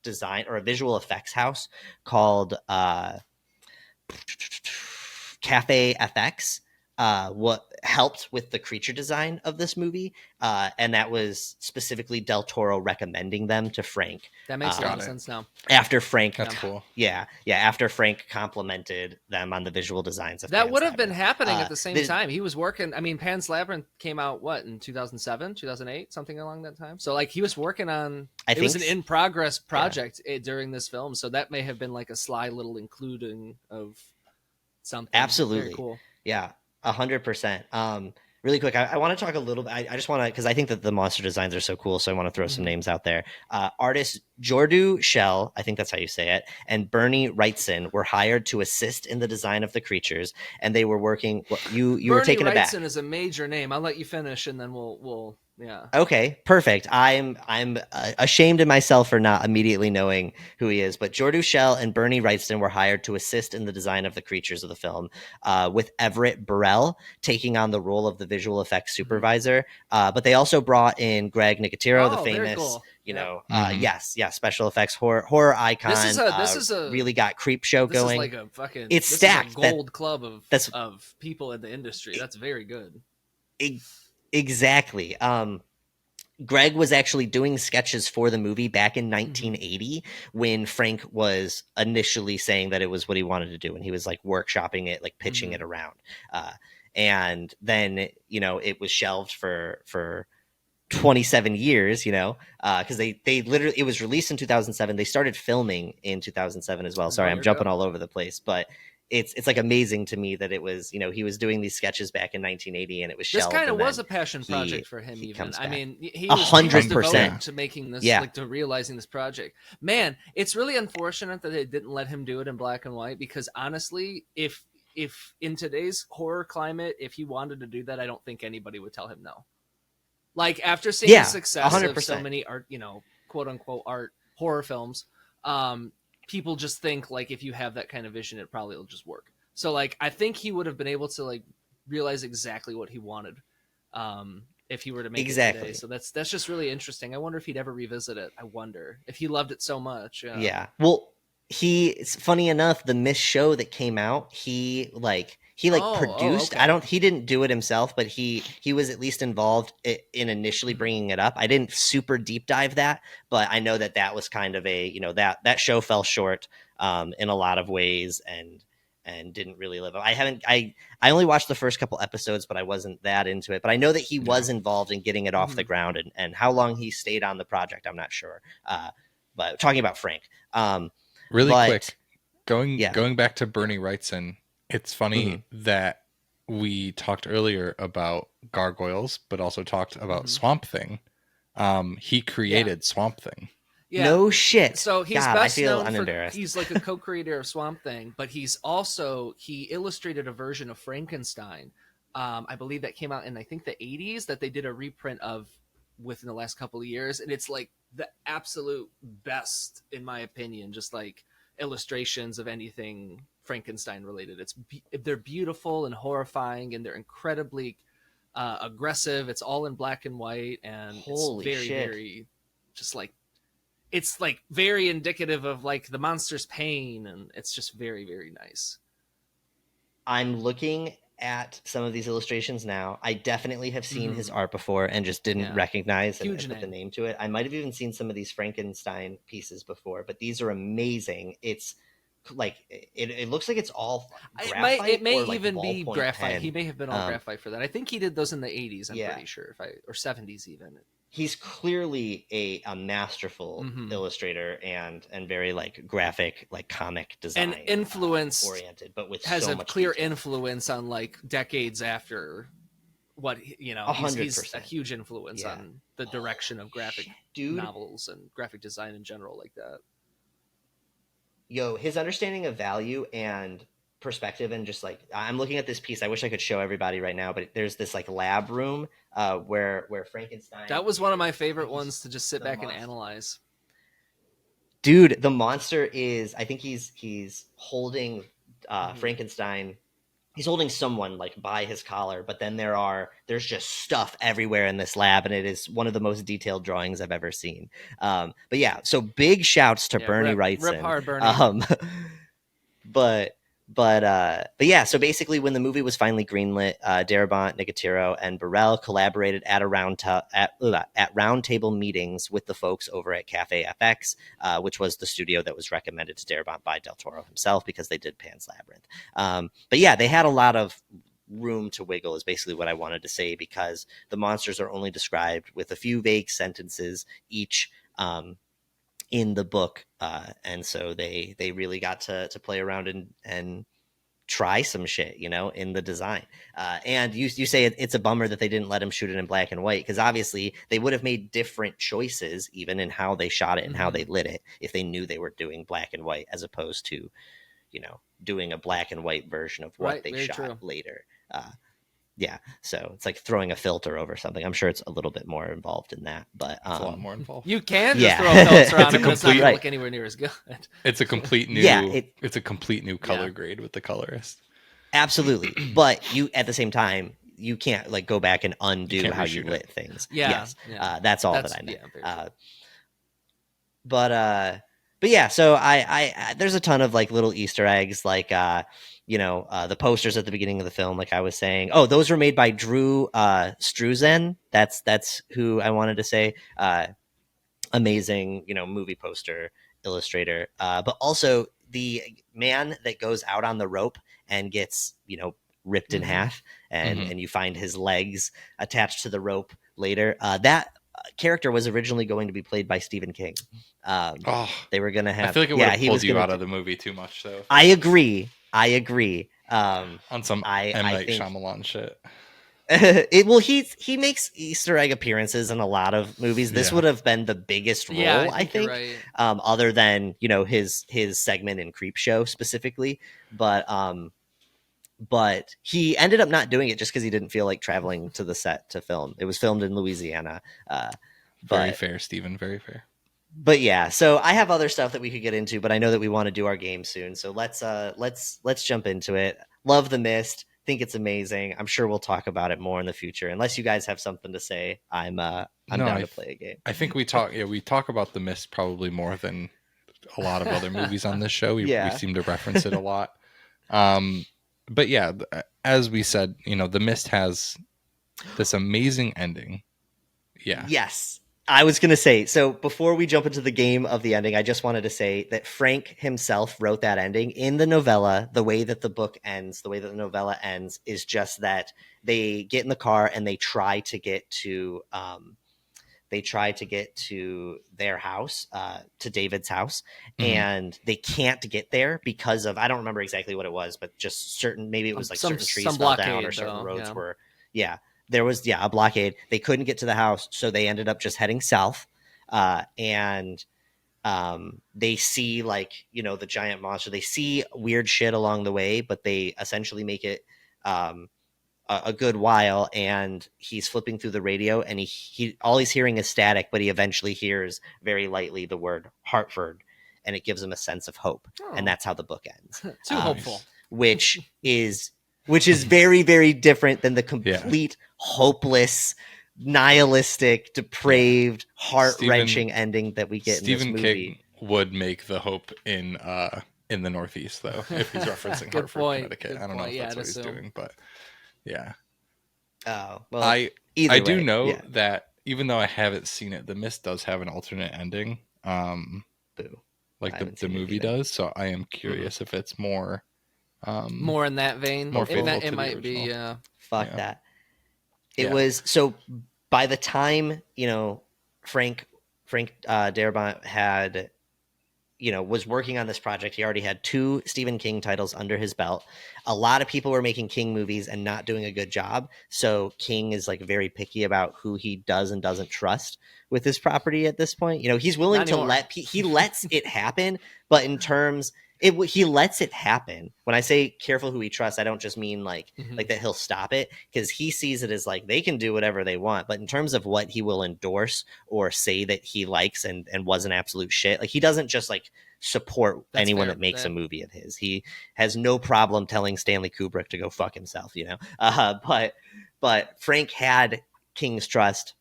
S3: design, or a visual effects house called Cafe FX, what helped with the creature design of this movie, and that was specifically Del Toro recommending them to Frank.
S4: That makes a lot of sense now.
S3: After Frank,
S2: that's cool.
S3: Yeah. After Frank complimented them on the visual designs of
S4: that would have been happening at the same time. He was working. I mean, Pan's Labyrinth came out in 2007, 2008, something along that time. So he was working on. It was an in progress project during this film. So that may have been a sly little including of something.
S3: Absolutely.
S4: Very cool.
S3: Yeah, 100%. Really quick, I want to talk a little bit. I just want to, because I think that the monster designs are so cool, so I want to throw some names out there. Artists Jordu Shell, I think that's how you say it, and Bernie Wrightson were hired to assist in the design of the creatures, and they were working. You were taken aback.
S4: Bernie Wrightson is a major name. I'll let you finish, and then we'll. Yeah.
S3: Okay, perfect. I'm ashamed of myself for not immediately knowing who he is, but Jordu Shell and Bernie Wrightson were hired to assist in the design of the creatures of the film, with Everett Burrell taking on the role of the visual effects supervisor. But they also brought in Greg Nicotero, the famous,
S4: cool.
S3: yes, special effects horror icon.
S4: This is a
S3: really got creep show going.
S4: This is a fucking.
S3: It's stacked.
S4: Is a gold club of people in the industry. That's very good.
S3: Exactly. Greg was actually doing sketches for the movie back in 1980 when Frank was initially saying that it was what he wanted to do, and he was workshopping it, pitching it around. And then it was shelved for 27 years, because they literally, it was released in 2007. They started filming in 2007 as well. Sorry, I'm jumping all over the place, but it's amazing to me that it was, he was doing these sketches back in 1980 and it was shelved.
S4: This kind of was a passion project for him. Even I mean, he
S3: 100%
S4: to making this, to realizing this project. Man, it's really unfortunate that they didn't let him do it in black and white, because honestly, if in today's horror climate, if he wanted to do that, I don't think anybody would tell him no. After seeing the success 100%. Of so many art, quote unquote art horror films, people just think if you have that kind of vision, it probably will just work. So I think he would have been able to realize exactly what he wanted, if he were to make it today. So that's just really interesting. I wonder if he'd ever revisit it. I wonder if he loved it so much.
S3: Yeah. Well, it's funny enough, the Mist show that came out, he produced. Okay. He didn't do it himself, but he was at least involved in initially bringing it up. I didn't super deep dive that, but I know that was kind of a, that show fell short in a lot of ways and didn't really live up. I only watched the first couple episodes, but I wasn't that into it. But I know that he was involved in getting it off the ground, and how long he stayed on the project, I'm not sure. But talking about Frank,
S2: quick, going back to Bernie Wrightson. It's funny that we talked earlier about gargoyles, but also talked about Swamp Thing. he created Swamp Thing.
S4: Yeah.
S3: No shit.
S4: So he's
S3: God,
S4: best
S3: I feel
S4: known
S3: unembarrassed.
S4: for he's like a co-creator of Swamp Thing, but he illustrated a version of Frankenstein. I believe that came out in I think the 80s that they did a reprint of within the last couple of years, and it's like the absolute best in my opinion. Just like illustrations of anything Frankenstein related. They're beautiful and horrifying, and they're incredibly aggressive. It's all in black and white, and
S3: Holy
S4: it's very
S3: shit.
S4: very just like. It's like very indicative of like the monster's pain, and it's just very, very nice.
S3: I'm looking at some of these illustrations now. I definitely have seen his art before and just didn't recognize and put the name to it. I might have even seen some of these Frankenstein pieces before, but these are amazing. It's like it looks like it's all graphite.
S4: It may
S3: or like
S4: even be graphite.
S3: pen.
S4: He may have been all graphite for that. I think he did those in the 80s. I'm pretty sure, or 70s even.
S3: He's clearly a masterful illustrator and very like graphic, like comic design
S4: and influence
S3: oriented, but with
S4: has
S3: so
S4: a
S3: much
S4: clear
S3: detail.
S4: influence on like decades after what he's a huge influence on the direction of graphic novels and graphic design in general, like that.
S3: Yo, his understanding of value and perspective, and just like I'm looking at this piece, I wish I could show everybody right now, but there's this like lab room where Frankenstein.
S4: That was one of my favorite ones to just sit back and analyze.
S3: Dude, the monster is, I think he's holding Frankenstein. He's holding someone like by his collar, but then there's just stuff everywhere in this lab, and it is one of the most detailed drawings I've ever seen. But yeah, so big shouts to Bernie Wrightson.
S4: Rip hard, Bernie.
S3: But yeah, so basically when the movie was finally greenlit, Darabont, Nicotero, and Burrell collaborated at round table meetings with the folks over at Cafe FX, which was the studio that was recommended to Darabont by Del Toro himself because they did Pan's Labyrinth. But yeah, they had a lot of room to wiggle is basically what I wanted to say, because the monsters are only described with a few vague sentences each in the book, and so they really got to play around and try some shit, in the design. And you say it's a bummer that they didn't let him shoot it in black and white, because obviously they would have made different choices even in how they shot it and how they lit it if they knew they were doing black and white, as opposed to doing a black and white version of what they shot later. Yeah, so it's like throwing a filter over something. I'm sure it's a little bit more involved in that, but
S2: it's a lot more involved.
S4: You can just throw a filter on it, but it's not going to look anywhere near as good.
S2: It's a complete new. It's a complete new color grade with the colorist. Absolutely,
S3: but you at the same time you can't like go back and undo how you lit things.
S4: Yeah,
S3: that's all that I meant. But yeah, so I there's a ton of like little Easter eggs, like the posters at the beginning of the film, like I was saying. Oh, those were made by Drew Struzan. That's who I wanted to say. Amazing, movie poster illustrator. But also the man that goes out on the rope and gets, ripped in half, and you find his legs attached to the rope later. That character was originally going to be played by Stephen King. They were going to have.
S2: I feel like it would have pulled you out of the movie too much, though.
S3: I agree.
S2: On some M. Night Shyamalan shit.
S3: He makes Easter egg appearances in a lot of movies. This would have been the biggest role, I think,
S4: right.
S3: Other than his segment in Creepshow specifically. But he ended up not doing it just because he didn't feel like traveling to the set to film. It was filmed in Louisiana.
S2: Very fair, Stephen. Very fair.
S3: But yeah, so I have other stuff that we could get into, but I know that we want to do our game soon. So let's jump into it. Love The Mist. Think it's amazing. I'm sure we'll talk about it more in the future. Unless you guys have something to say, I'm down to play a game.
S2: I think we talk about The Mist probably more than a lot of other movies on this show. We seem to reference it a lot. But yeah, as we said, The Mist has this amazing ending. Yeah.
S3: Yes. I was going to say, so before we jump into the game of the ending, I just wanted to say that Frank himself wrote that ending in the novella. The way that the book ends, the way that the novella ends, is just that they get in the car and they try to get to their house, to David's house, and they can't get there because of, I don't remember exactly what it was, but just certain, maybe it was like certain trees fell down or certain roads were, there was a blockade. They couldn't get to the house, so they ended up just heading south. And they see the giant monster. They see weird shit along the way, but they essentially make it a good while. And he's flipping through the radio, and he all he's hearing is static, but he eventually hears very lightly the word Hartford, and it gives him a sense of hope. And that's how the book ends.
S4: Too hopeful.
S3: Which is very, very different than the complete hopeless, nihilistic, depraved, heart-wrenching ending that we get in this movie.
S2: Stephen King would make the hope in the Northeast, though, if he's referencing Hartford, Connecticut. I don't know if that's what he's doing, but yeah.
S3: Oh, well,
S2: I do know that even though I haven't seen it, The Mist does have an alternate ending.
S3: Boo.
S2: Like the movie does, so I am curious if it's more
S4: in that vein.
S2: More faithful to
S4: it
S2: the
S4: might be.
S2: original.
S3: Fuck that. It was so. By the time Frank Darabont had was working on this project, he already had 2 Stephen King titles under his belt. A lot of people were making King movies and not doing a good job. So King is very picky about who he does and doesn't trust with his property at this point. He's willing to he lets it happen, but in terms he lets it happen. When I say careful who he trusts, I don't just mean like that he'll stop it, because he sees it as they can do whatever they want. But in terms of what he will endorse or say that he likes and was an absolute shit, he doesn't just support anyone that makes a movie of his. He has no problem telling Stanley Kubrick to go fuck himself, but Frank had King's trust,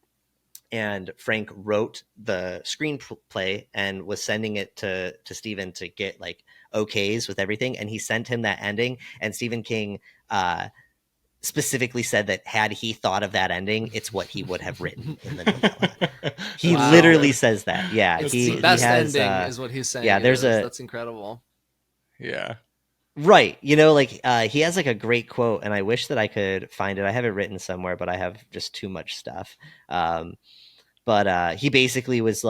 S3: and Frank wrote the screenplay and was sending it to Stephen to get okays with everything. And he sent him that ending, and Stephen King specifically said that had he thought of that ending, it's what he would have written in the novella. He literally says that. Yeah.
S4: It's the best ending is what he's saying.
S3: Yeah.
S4: That's incredible.
S2: Yeah.
S3: Right. He has a great quote, and I wish that I could find it. I have it written somewhere, but I have just too much stuff. But he basically was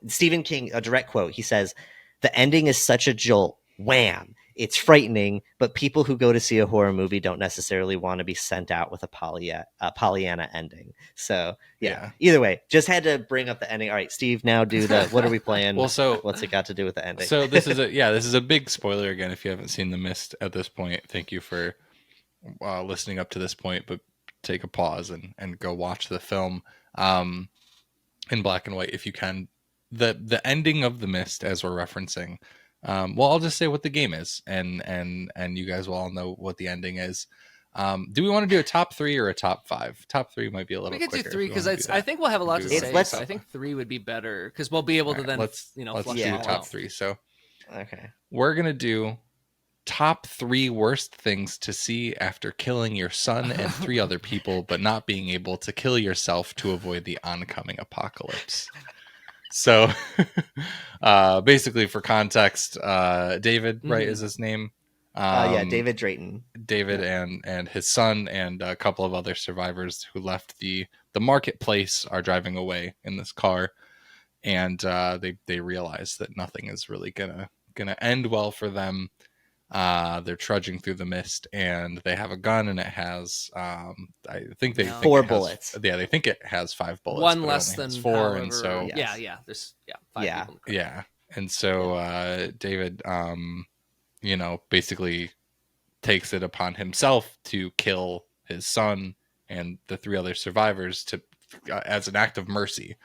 S3: Stephen King, a direct quote. He says, "The ending is such a jolt. Wham. It's frightening, but people who go to see a horror movie don't necessarily want to be sent out with a Pollyanna ending." So yeah. Either way, just had to bring up the ending. All right, Steve, now do the, what are we playing?
S2: Well, so
S3: what's it got to do with the ending?
S2: So this is a big spoiler again. If you haven't seen The Mist at this point, thank you for listening up to this point, but take a pause and go watch the film in black and white if you can. The ending of The Mist, as we're referencing, I'll just say what the game is, and you guys will all know what the ending is. Do we want to do a top 3 or a top 5? Top 3 might be a little.
S4: We could
S2: quicker
S4: do 3 because I think we'll have a lot to say. So I think 3 would be better because we'll be able to then
S2: let's do top 3. So
S3: okay,
S2: we're gonna do top 3 worst things to see after killing your son and 3 other people, but not being able to kill yourself to avoid the oncoming apocalypse. So basically, for context, David, right, is his name?
S3: David Drayton.
S2: David and his son and a couple of other survivors who left the marketplace are driving away in this car, and they realize that nothing is really gonna end well for them. They're trudging through the mist, and they have a gun, and it has I think they think
S3: 4
S2: it has,
S3: bullets.
S2: Yeah, they think it has 5 bullets.
S4: One less than
S2: 4,
S4: however,
S2: and so
S4: there's 5 people.
S2: Yeah, and so David, basically takes it upon himself to kill his son and the 3 other survivors to as an act of mercy,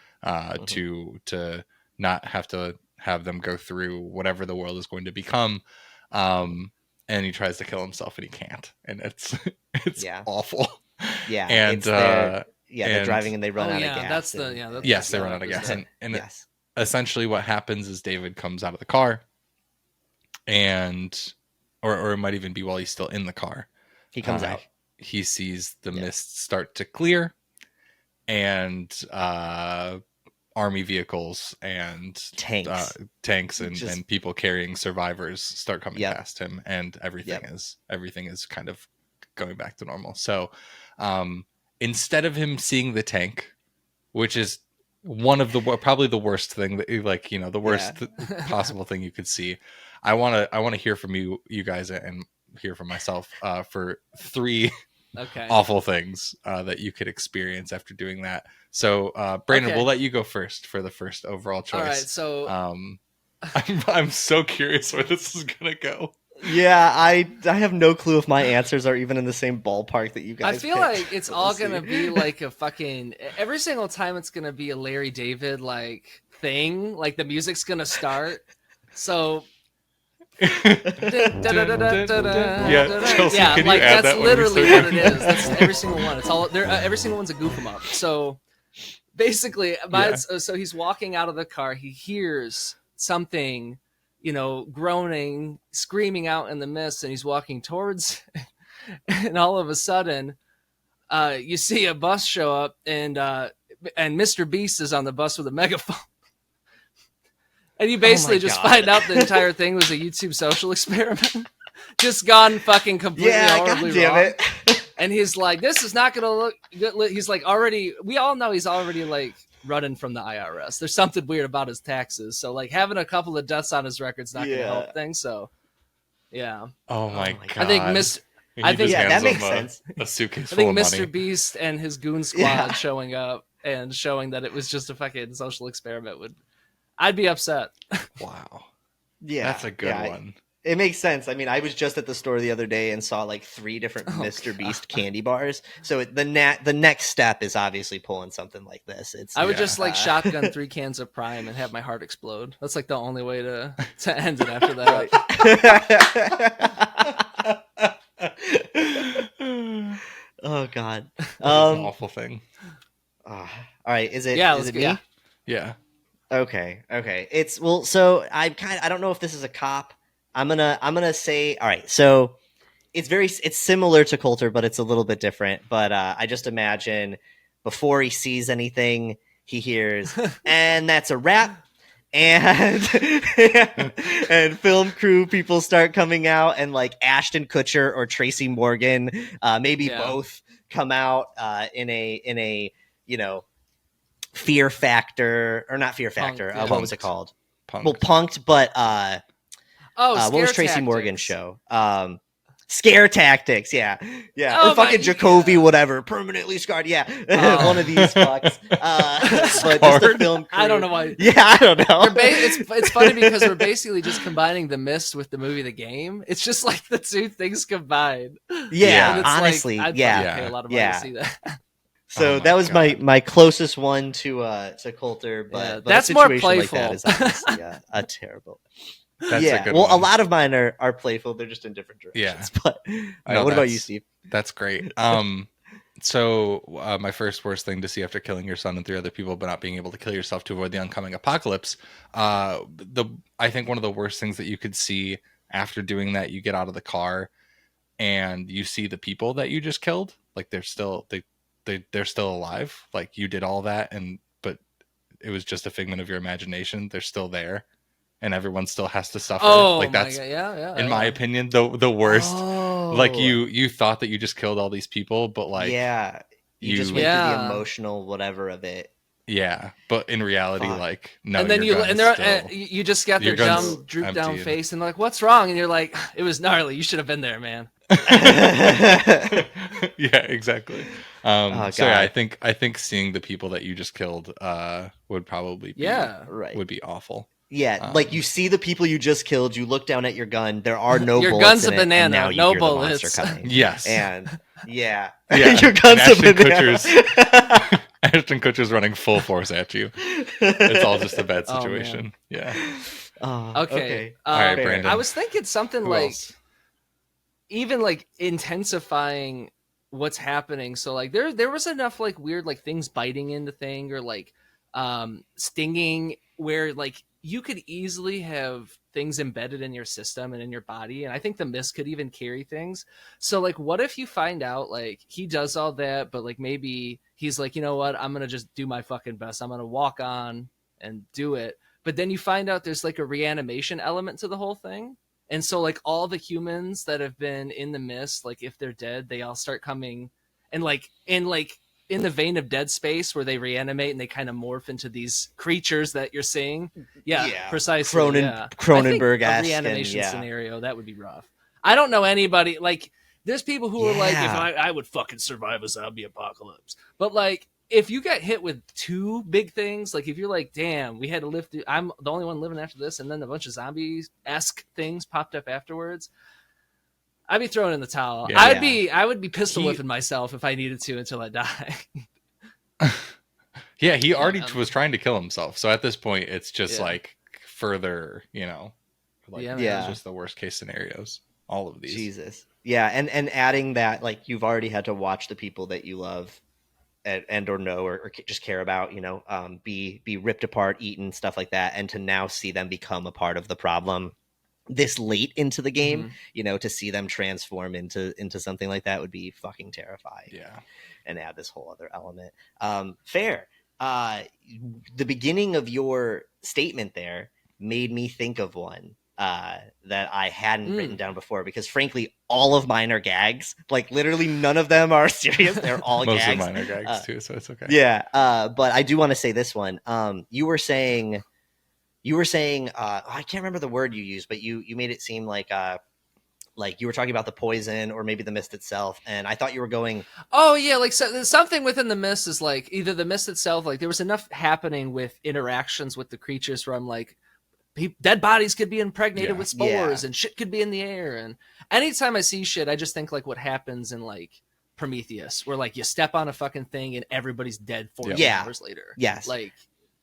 S2: to not have them go through whatever the world is going to become. And he tries to kill himself and he can't, and it's awful.
S3: Yeah,
S2: and
S3: they're driving and they run out of gas.
S2: They run out of gas, and essentially what happens is David comes out of the car, and or it might even be while he's still in the car.
S3: He comes out.
S2: He sees the mist start to clear, and army vehicles and tanks and people carrying survivors start coming past him, and everything is kind of going back to normal. So instead of him seeing the tank, which is one of the probably the worst thing that the worst possible thing you could see, I want to hear from you guys and hear from myself for 3 awful things that you could experience after doing that. So, Brandon, we'll let you go first for the first overall choice.
S4: All right, so
S2: I'm so curious where this is gonna go.
S3: Yeah, I have no clue if my answers are even in the same ballpark that you guys.
S4: I feel like it's all gonna be like a fucking every single time. It's gonna be a Larry David like thing. Like the music's gonna start. So
S2: Yeah, Chelsea, can
S4: like
S2: you add
S4: that's
S2: that
S4: literally
S2: when we
S4: what
S2: start
S4: it is. That's every single one. It's all there. Every single one's a goof 'em up. So basically, so he's walking out of the car. He hears something, groaning, screaming out in the mist, and he's walking towards. And all of a sudden, you see a bus show up, and Mr. Beast is on the bus with a megaphone. And you basically just find out the entire thing was a YouTube social experiment. Just gone fucking completely horribly wrong. And he's like, this is not going to look good. He's like we all know he's already like running from the IRS. There's something weird about his taxes. So like having a couple of deaths on his record's not going to help things. So yeah.
S2: Oh my God.
S4: I think
S3: that makes sense.
S2: A suitcase
S4: I think
S2: full of
S4: Mr.
S2: money.
S4: Beast and his goon squad showing up and showing that it was just a fucking social experiment I'd be upset.
S2: Wow.
S3: Yeah.
S2: That's a good one.
S3: It makes sense. I mean, I was just at the store the other day and saw like 3 different Mr. Beast candy bars. So the next step is obviously pulling something like this.
S4: I would just like shotgun 3 cans of Prime and have my heart explode. That's like the only way to end it after that.
S3: Oh God.
S2: That's an awful thing.
S3: All right. Is it me?
S2: Yeah.
S3: Okay. It's so I don't know if this is a cop. I'm gonna say, all right. So it's similar to Coulter, but it's a little bit different. But I just imagine before he sees anything, he hears, and that's a wrap. And and film crew people start coming out, and like Ashton Kutcher or Tracy Morgan, maybe both come out in a Fear Factor, or not Fear Factor. What was it called?
S2: Punked.
S3: Well, Punked, but what was Tracy Morgan's show? Scare Tactics, yeah, or fucking Jacoby, whatever, permanently scarred, one of these fucks. But just the film crew.
S4: I don't know why.
S3: Yeah, I don't know.
S4: It's funny because we're basically just combining The Mist with the movie The Game. It's just like the two things combined.
S3: Yeah, honestly,
S4: I'd pay a lot of money to see that.
S3: So that was my closest one to Coulter, but
S4: that's
S3: a
S4: more
S3: situation
S4: playful.
S3: Like that is obviously a terrible.
S2: That's a good one.
S3: A lot of mine are playful. They're just in different directions.
S2: Yeah.
S3: But what about you, Steve?
S2: That's great. So my first worst thing to see after killing your son and 3 other people, but not being able to kill yourself to avoid the oncoming apocalypse. I think one of the worst things that you could see after doing that, you get out of the car and you see the people that you just killed. Like they're still alive. Like you did all that, but it was just a figment of your imagination. They're still there. And everyone still has to suffer. Like that's, in my opinion, the worst. Like you thought that you just killed all these people, but like
S3: you just went through the emotional whatever of it.
S2: Yeah, but in reality, like no.
S4: And then you just got their dumb droop down face, and they're like, "What's wrong?" And you're like, "It was gnarly. You should have been there, man."
S2: Yeah, exactly. So yeah, I think seeing the people that you just killed would probably would be awful.
S3: Yeah, like you see the people you just killed, you look down at your gun, there are no
S4: your
S3: bullets
S4: gun's
S3: in
S4: a
S3: it,
S4: banana,
S3: and now you
S4: no
S3: hear
S4: bullets.
S3: the monster coming.
S2: Yes.
S3: And your
S2: and
S3: gun's a banana.
S2: Ashton Kutcher's running full force at you. It's all just a bad situation.
S4: Okay.
S2: All right, Brandon.
S4: I was thinking something even like intensifying what's happening. So like there was enough like weird like things biting into thing or like stinging where like you could easily have things embedded in your system and in your body, and I think the mist could even carry things. So like what if you find out like he does all that, but like maybe he's like, you know what, I'm gonna just do my fucking best, I'm gonna walk on and do it, but then you find out there's like a reanimation element to the whole thing. And so like all the humans that have been in the mist, like if they're dead, they all start coming and like in the vein of Dead Space where they reanimate and they kind of morph into these creatures that you're seeing. Yeah. Precisely.
S3: Cronenberg-esque
S4: reanimation scenario, that would be rough. I don't know anybody like there's people who are like, if I would fucking survive a zombie apocalypse. But like, if you get hit with two big things, like if you're like, damn, we had to live through, I'm the only one living after this, and then a bunch of zombies-esque things popped up afterwards, I'd be throwing in the towel.
S2: Yeah.
S4: I would be pistol whipping myself if I needed to until I die.
S2: Yeah, he already was trying to kill himself. So at this point, it's just like further, like it's just the worst case scenarios. All of these.
S3: Jesus. Yeah, and adding that, like, you've already had to watch the people that you love and or know or just care about, be ripped apart, eaten, stuff like that, and to now see them become a part of the problem this late into the game, to see them transform into something like that would be fucking terrifying.
S2: Yeah.
S3: And add this whole other element. Fair. The beginning of your statement there made me think of one that I hadn't written down before, because frankly, all of mine are gags. Like literally none of them are serious. They're all
S2: Most
S3: gags.
S2: of mine are gags too, so it's okay.
S3: Yeah. But I do want to say this one. You were saying, I can't remember the word you used, but you made it seem like you were talking about the poison or maybe the mist itself. And I thought you were going,
S4: oh yeah, like something within the mist is like either the mist itself, like there was enough happening with interactions with the creatures where I'm like, dead bodies could be impregnated with spores and shit could be in the air. And anytime I see shit, I just think like what happens in like Prometheus, where like you step on a fucking thing and everybody's dead 48 hours later.
S3: Yes.
S4: Like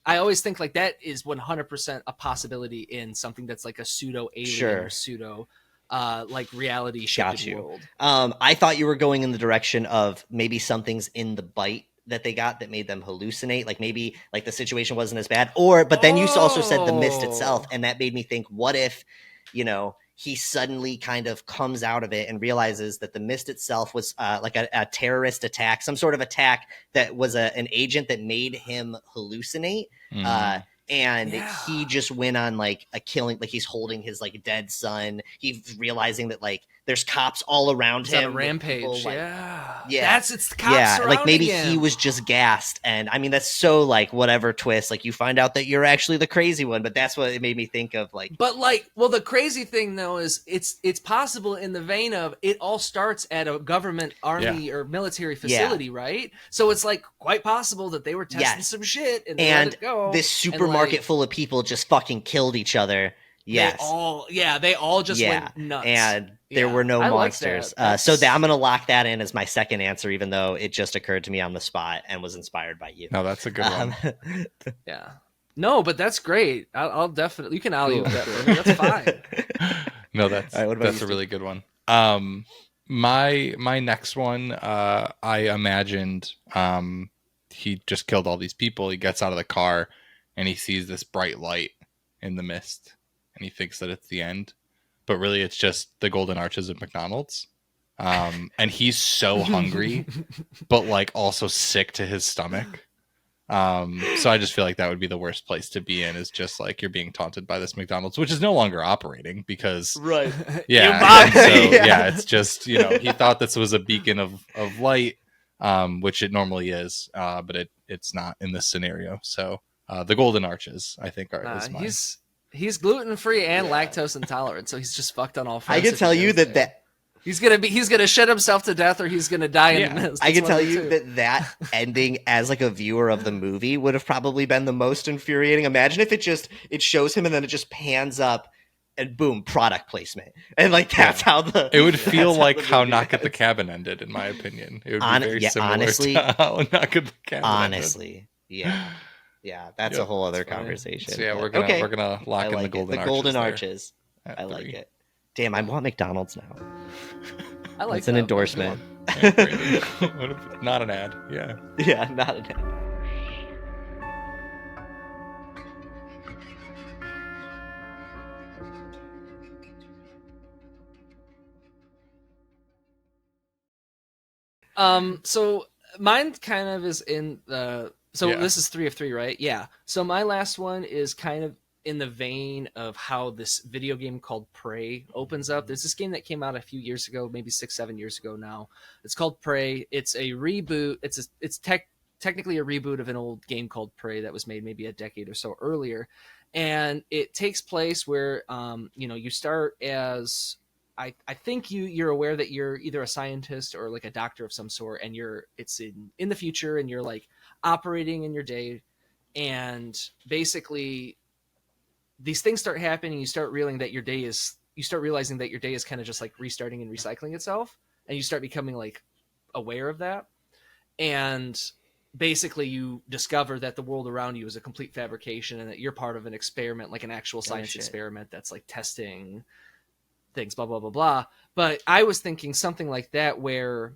S4: I always think like that is 100% a possibility in something that's like a pseudo alien or pseudo like reality shifted world.
S3: I thought you were going in the direction of maybe something's in the bite that they got that made them hallucinate, like maybe like the situation wasn't as bad, but then you also said the mist itself, and that made me think, what if he suddenly kind of comes out of it and realizes that the mist itself was like a terrorist attack, some sort of attack that was an agent that made him hallucinate. And he just went on like a killing, like he's holding his like dead son. He's realizing that like there's cops all around him.
S4: On a rampage.
S3: People, like,
S4: It's the cops surrounding
S3: like maybe
S4: him.
S3: he was just gassed. And I mean, that's so like whatever twist, like you find out that you're actually the crazy one, but that's what it made me think of. Like,
S4: but like, well, the crazy thing though is it's possible in the vein of it all starts at a government army or military facility, right? So it's like quite possible that they were testing some shit and let it go.
S3: This supermarket full of people just fucking killed each other. Yes.
S4: They all just went nuts.
S3: And there were no monsters.
S4: Like
S3: so I'm going to lock that in as my second answer, even though it just occurred to me on the spot and was inspired by you.
S2: No, that's a good one.
S4: Yeah. No, but that's great. I'll definitely, you can alley that for me. That's fine.
S2: No, that's a really good one. My next one, I imagined he just killed all these people. He gets out of the car and he sees this bright light in the mist. And he thinks that it's the end, but really it's just the golden arches of McDonald's. And he's so hungry, but like also sick to his stomach. So I just feel like that would be the worst place to be in, is just like you're being taunted by this McDonald's, which is no longer operating because it's just, he thought this was a beacon of light, which it normally is, but it's not in this scenario. So the golden arches, I think, is mine.
S4: He's gluten free and lactose intolerant, so he's just fucked on all fronts.
S3: I can tell you that
S4: he's gonna shit himself to death, or he's gonna die in the mist.
S3: I can tell you that ending as like a viewer of the movie would have probably been the most infuriating. Imagine if it shows him and then it just pans up and boom, product placement, and like that's how
S2: it would feel like how Knock at the Cabin ended, in my opinion. It would be very similar
S3: honestly,
S2: to how Knock at the Cabin ended.
S3: Yeah, that's a whole other conversation.
S2: So we're gonna lock in the golden
S3: arches. I like it. Damn, I want McDonald's now.
S4: I like
S3: it's an endorsement.
S2: Not an ad. Yeah.
S3: Yeah, not an ad.
S4: So mine kind of is in the. So this is 3 of 3, right? Yeah. So my last one is kind of in the vein of how this video game called Prey opens up. There's this game that came out a few years ago, maybe 6-7 years ago now. It's called Prey. It's a reboot. It's technically a reboot of an old game called Prey that was made maybe a decade or so earlier. And it takes place where, you start as I think you're aware that you're either a scientist or like a doctor of some sort, and it's in the future, and you're like operating in your day, and basically these things start happening. You start realizing that your day is kind of just like restarting and recycling itself, and you start becoming like aware of that, and basically you discover that the world around you is a complete fabrication, and that you're part of an experiment, like an actual science experiment that's like testing things, blah blah blah blah. But I was thinking something like that, where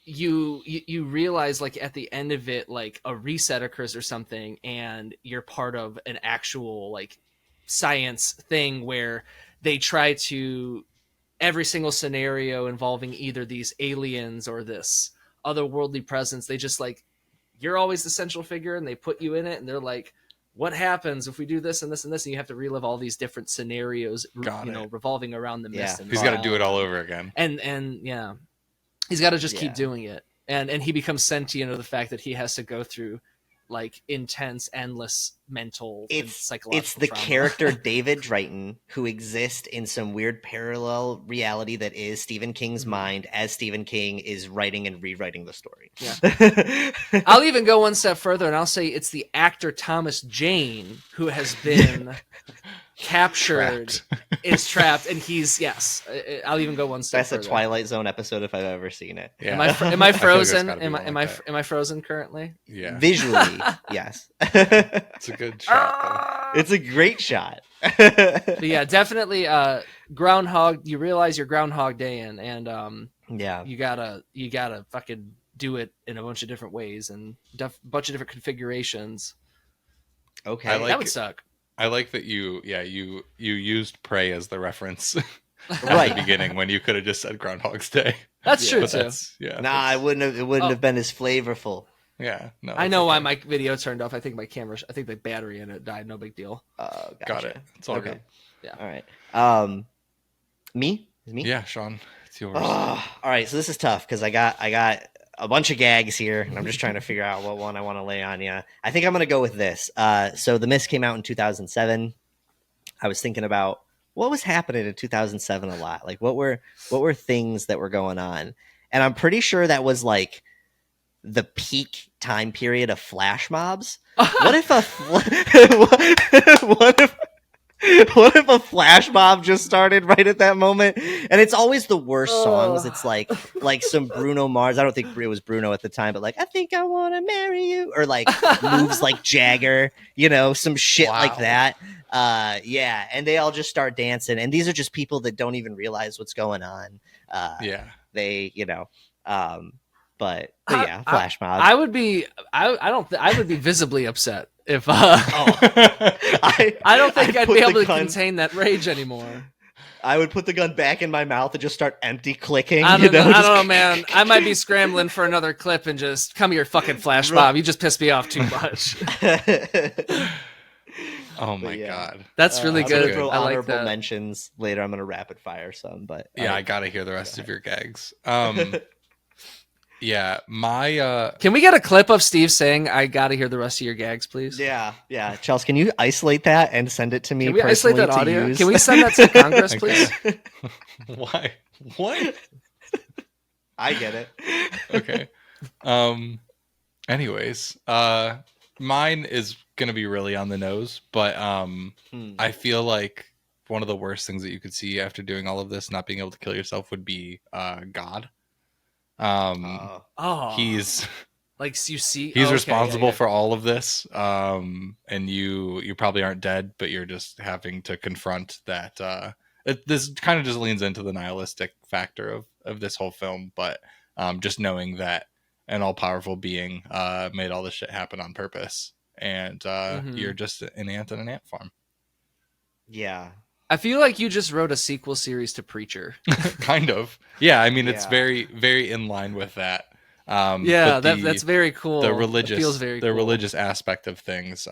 S4: you realize like at the end of it, like a reset occurs or something, and you're part of an actual like science thing where they try to, every single scenario involving either these aliens or this otherworldly presence, they just like, you're always the central figure, and they put you in it, and they're like, what happens if we do this and this and this, and you have to relive all these different scenarios, revolving around the mist. And
S2: he's got to do it all over again.
S4: And yeah, he's got to just keep doing it. And he becomes sentient of the fact that he has to go through like intense, endless mental and psychological
S3: It's the
S4: trauma.
S3: character David Drayton, who exists in some weird parallel reality that is Stephen King's mind, as Stephen King is writing and rewriting the story.
S4: Yeah. I'll even go one step further, and I'll say it's the actor Thomas Jane who has been captured, is trapped, and he's I'll even go one step
S3: That's
S4: further.
S3: a Twilight Zone episode if I've ever seen it.
S2: Yeah.
S4: Am I frozen?
S2: Like
S4: Am I frozen currently?
S2: Yeah.
S3: Visually, yes.
S2: It's a good shot,
S3: It's a great shot.
S4: But yeah, definitely Groundhog, you realize you're Groundhog Day in, and you gotta fucking do it in a bunch of different ways and a bunch of different configurations.
S3: Okay.
S4: That would suck.
S2: I like that you used Prey as the reference
S3: Right.
S2: at the beginning when you could have just said Groundhog's Day.
S4: That's true
S2: But
S4: too.
S3: It wouldn't have been as flavorful.
S2: Yeah, no.
S4: I know why my video turned off. I think the battery in it died. No big deal.
S3: Gotcha.
S2: Got it. It's all
S3: Okay.
S2: good.
S4: Yeah.
S3: All right. Me? Is me?
S2: Yeah, Sean, it's yours.
S3: All right. So this is tough because I got a bunch of gags here, and I'm just trying to figure out what one I want to lay on you. I think I'm going to go with this. So The Mist came out in 2007. I was thinking about what was happening in 2007 a lot. Like what were things that were going on? And I'm pretty sure that was like the peak time period of flash mobs. What if a flash mob just started right at that moment? And it's always the worst songs. It's like some Bruno Mars. I don't think it was Bruno at the time, but like, I think I want to marry you, or like moves like Jagger, some shit like that. And they all just start dancing, and these are just people that don't even realize what's going on. They, but yeah, flash mob.
S4: I would be visibly upset if
S3: I
S4: don't think I'd be able to
S3: gun,
S4: contain that rage anymore.
S3: I would put the gun back in my mouth and just start empty clicking.
S4: I don't know, man. I might be scrambling for another clip and just come here, fucking flash mob. You just pissed me off too much.
S2: Oh my god,
S4: that's really
S3: I'm
S4: good.
S3: gonna throw
S4: I like
S3: honorable
S4: that.
S3: mentions later. I'm gonna rapid fire some, but
S2: I gotta hear the rest of your gags. Yeah,
S4: Can we get a clip of Steve saying, "I gotta hear the rest of your gags, please"?
S3: Yeah. Chelsea, can you isolate that and send it to me?
S4: Can we isolate that
S3: to
S4: audio?
S3: use?
S4: Can we send that to Congress, please?
S2: Why? What?
S3: I get it.
S2: Okay. Anyways, mine is gonna be really on the nose, but I feel like one of the worst things that you could see after doing all of this, not being able to kill yourself, would be God. He's
S4: like, you see,
S2: he's responsible for all of this, and you probably aren't dead, but you're just having to confront that. This kind of just leans into the nihilistic factor of this whole film, but just knowing that an all-powerful being made all this shit happen on purpose, and you're just an ant in an ant farm.
S3: Yeah.
S4: I feel like you just wrote a sequel series to Preacher.
S2: Kind of. Yeah, I mean, it's very, very in line with that.
S4: That's very cool.
S2: The religious,
S4: feels very cool.
S2: religious aspect of things.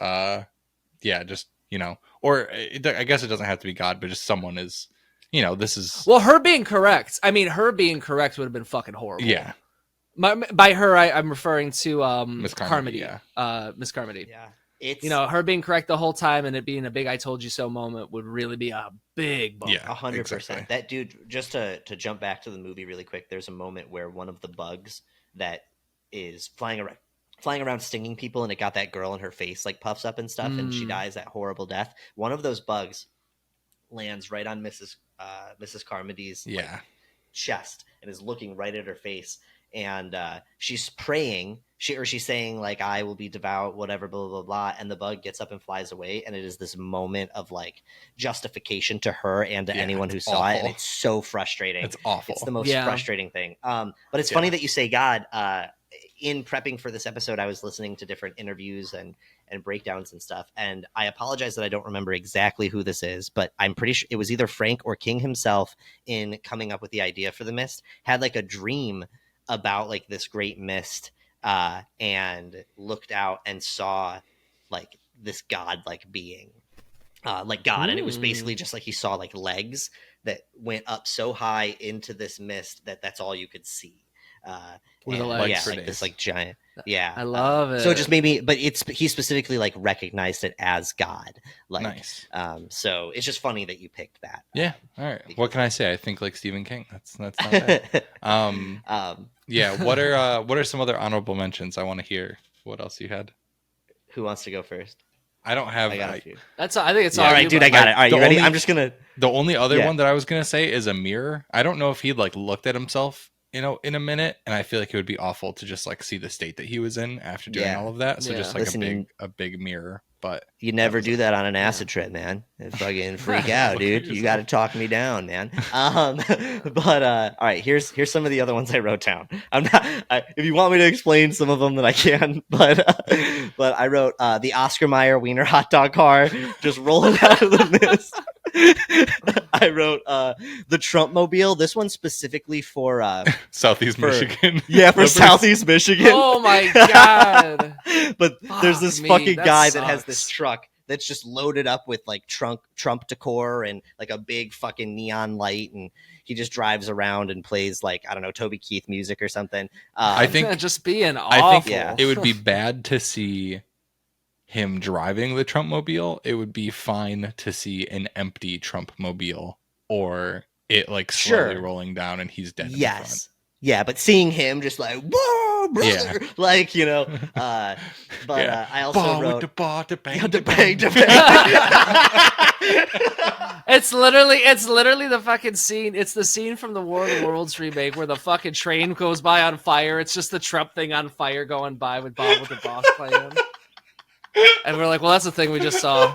S2: Just, or I guess it doesn't have to be God, but just someone is, this is.
S4: Well, her being correct. I mean, her being correct would have been fucking horrible.
S2: Yeah.
S4: By her, I'm referring to
S2: Miss
S4: Carmody.
S2: Carmody.
S4: Miss Carmody.
S3: Yeah. It's
S4: her being correct the whole time and it being a big "I told you so" moment would really be a big bump.
S2: Yeah,
S3: 100%.
S2: exactly.
S3: That dude. Just to jump back to the movie really quick. There's a moment where one of the bugs that is flying around stinging people, and it got that girl in her face like puffs up and stuff, and she dies that horrible death. One of those bugs lands right on Mrs. Carmody's chest and is looking right at her face, and she's praying. She's saying like, "I will be devout," whatever, blah blah blah. And the bug gets up and flies away, and it is this moment of like justification to her and to anyone who saw it, and it's so frustrating.
S2: It's awful.
S3: It's the most frustrating thing. But it's funny that you say God. In prepping for this episode, I was listening to different interviews and breakdowns and stuff, and I apologize that I don't remember exactly who this is, but I'm pretty sure it was either Frank or King himself in coming up with the idea for the mist had like a dream about like this great mist, and looked out and saw like this god-like being, like God, and it was basically just like he saw like legs that went up so high into this mist that that's all you could see.
S4: With the
S3: like
S4: legs.
S3: this like giant,
S4: I love it.
S3: So it just made me, but he specifically like recognized it as God, like
S2: nice.
S3: So it's just funny that you picked that.
S2: All right, what can I say? I think like Stephen King. That's not bad. Yeah. What are some other honorable mentions? I want to hear what else you had.
S3: Who wants to go first?
S2: I don't have.
S3: I got a few.
S4: I think it's
S3: all right, dude. I got it. All right, you ready? I'm just gonna.
S2: The only other one that I was gonna say is a mirror. I don't know if he'd like looked at himself, in a minute, and I feel like it would be awful to just like see the state that he was in after doing all of that. So just like a big mirror. But
S3: you never do that on an acid trip, man. It fucking freak out, dude. You got to talk me down, man. But all right, here's some of the other ones I wrote down. If you want me to explain some of them, then I can. But I wrote the Oscar Mayer Wiener hot dog car just rolling out of the mist. I wrote the Trump mobile. This one specifically for
S2: Southeast Michigan.
S3: Yeah, for Southeast Michigan.
S4: Oh my god!
S3: But there's this fucking guy that has
S4: sucks.
S3: this truck that's just loaded up with like Trump decor and like a big fucking neon light, and he just drives around and plays like, I don't know, Toby Keith music or something.
S2: I think
S4: just being awful.
S2: I think it would be bad to see him driving the Trump mobile. It would be fine to see an empty Trump mobile or it like slowly rolling down and he's dead.
S3: Yes.
S2: In the front.
S3: Yeah, but seeing him just like, whoa, brother, like, but I also wrote
S2: to bang.
S4: It's literally the fucking scene. It's the scene from the War of the Worlds remake where the fucking train goes by on fire. It's just the Trump thing on fire going by with Bob with the Boss playing. And we're like, well, that's the thing we just saw.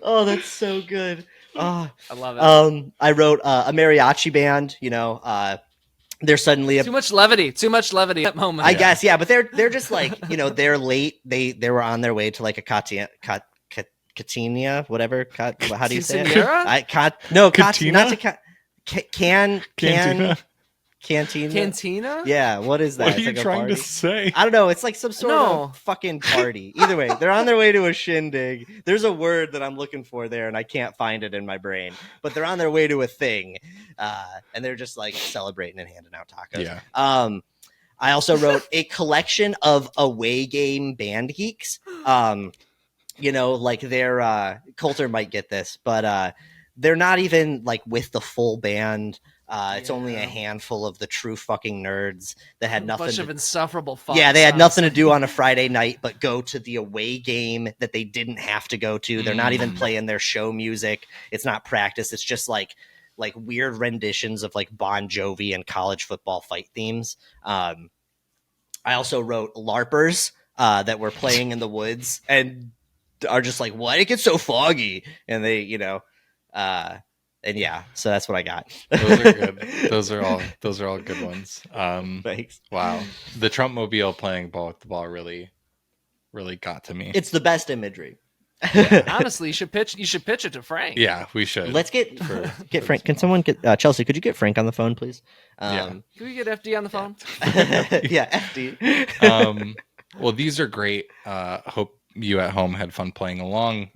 S3: Oh, that's so good. Oh,
S4: I love it.
S3: I wrote a mariachi band. They're suddenly
S4: too much levity at that moment.
S3: I guess, yeah, but they're just like, they're late. They were on their way to like a Catania, whatever. How do you say it? Cantina. Yeah, what is that?
S2: What are you trying to say?
S3: I don't know. It's like some sort of fucking party. Either way, they're on their way to a shindig. There's a word that I'm looking for there, and I can't find it in my brain. But they're on their way to a thing, and they're just like celebrating and handing out tacos.
S2: Yeah.
S3: I also wrote a collection of away game band geeks. Like they're Coulter might get this, but they're not even like with the full band. It's only a handful of the true fucking nerds that had nothing.
S4: A bunch of insufferable fucks.
S3: Yeah, they had nothing to do on a Friday night but go to the away game that they didn't have to go to. They're not even playing their show music. It's not practice. It's just like weird renditions of like Bon Jovi and college football fight themes. I also wrote LARPers that were playing in the woods and are just like, why did it get so foggy? And they, and yeah, so that's what I got.
S2: Those are good. Those are all good ones.
S3: Thanks.
S2: Wow. The Trump mobile playing ball with the ball really got to me.
S3: It's the best imagery.
S4: Honestly, you should pitch it to Frank.
S2: Yeah, we should.
S3: Let's get Frank. Can someone get Chelsea? Could you get Frank on the phone, please?
S4: Can we get FD on the phone?
S3: Yeah, FD.
S2: Well, these are great. Hope you at home had fun playing along.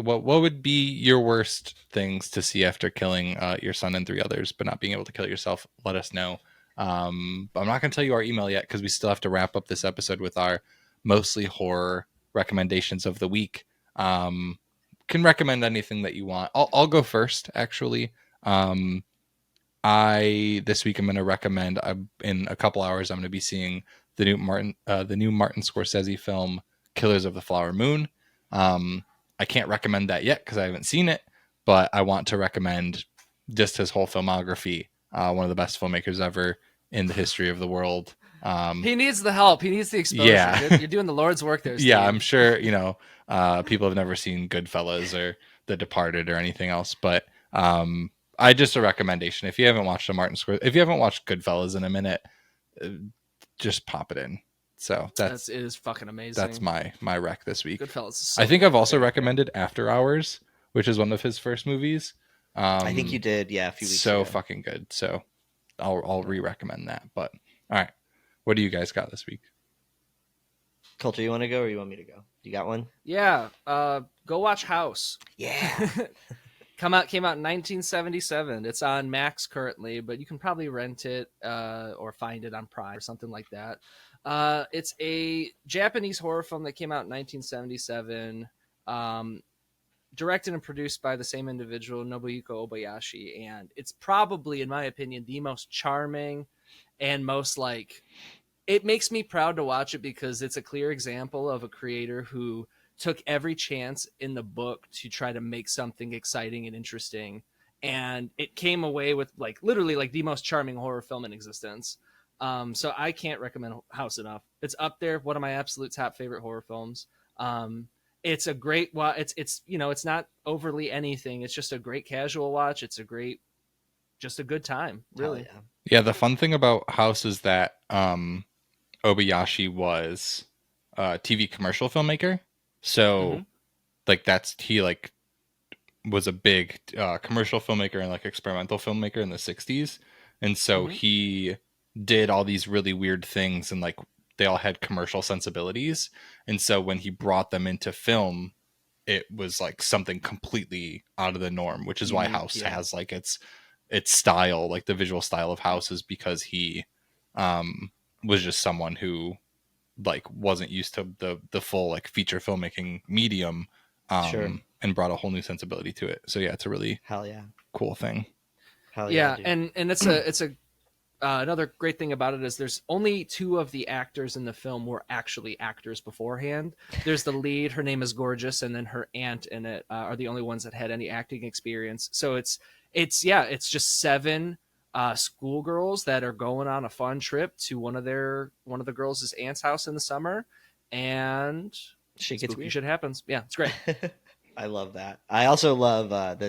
S2: What would be your worst things to see after killing your son and 3 others, but not being able to kill yourself? Let us know. I'm not going to tell you our email yet because we still have to wrap up this episode with our mostly horror recommendations of the week. Can recommend anything that you want. I'll go first, actually. This week I'm going to recommend. In a couple hours, I'm going to be seeing the new Martin Scorsese film, Killers of the Flower Moon. I can't recommend that yet because I haven't seen it, but I want to recommend just his whole filmography. One of the best filmmakers ever in the history of the world.
S4: He needs the help. He needs the exposure.
S2: Yeah.
S4: You're doing the Lord's work there, Steve.
S2: Yeah, I'm sure, people have never seen Goodfellas or The Departed or anything else, but I just a recommendation. If you haven't watched if you haven't watched Goodfellas in a minute, just pop it in. So it
S4: is fucking amazing.
S2: That's my rec this week.
S4: Goodfellas is
S2: I think I've also recommended After Hours, which is one of his first movies.
S3: I think you did, a few weeks ago.
S2: So fucking good. So I'll re-recommend that. But all right, what do you guys got this week?
S3: Coulter, you want to go or you want me to go? You got one?
S4: Yeah. Go watch House.
S3: Yeah.
S4: Came out in 1977. It's on Max currently, but you can probably rent it or find it on Prime or something like that. It's a Japanese horror film that came out in 1977. Directed and produced by the same individual, Nobuyuko Obayashi, and it's probably, in my opinion, the most charming and most it makes me proud to watch it because it's a clear example of a creator who took every chance in the book to try to make something exciting and interesting, and it came away with literally the most charming horror film in existence. So I can't recommend House enough. It's up there, one of my absolute top favorite horror films. It's a great watch. It's not overly anything. It's just a great casual watch. It's just a good time, really.
S2: Yeah, the fun thing about House is that Obayashi was a TV commercial filmmaker. So he was a big commercial filmmaker and experimental filmmaker in the 60s. And so he did all these really weird things and they all had commercial sensibilities. And so when he brought them into film, it was something completely out of the norm, which is why House has its style, the visual style of House is because he was just someone who wasn't used to the full feature filmmaking medium and brought a whole new sensibility to it. So yeah, it's a really cool thing.
S3: Hell
S4: yeah,
S3: dude.
S4: and it's a another great thing about it is there's only 2 of the actors in the film were actually actors beforehand. There's the lead, her name is Gorgeous, and then her aunt in it are the only ones that had any acting experience. So it's just 7 schoolgirls that are going on a fun trip to one of the girls' aunt's house in the summer, and spooky shit happens. Yeah, it's great.
S3: I love that. I also love that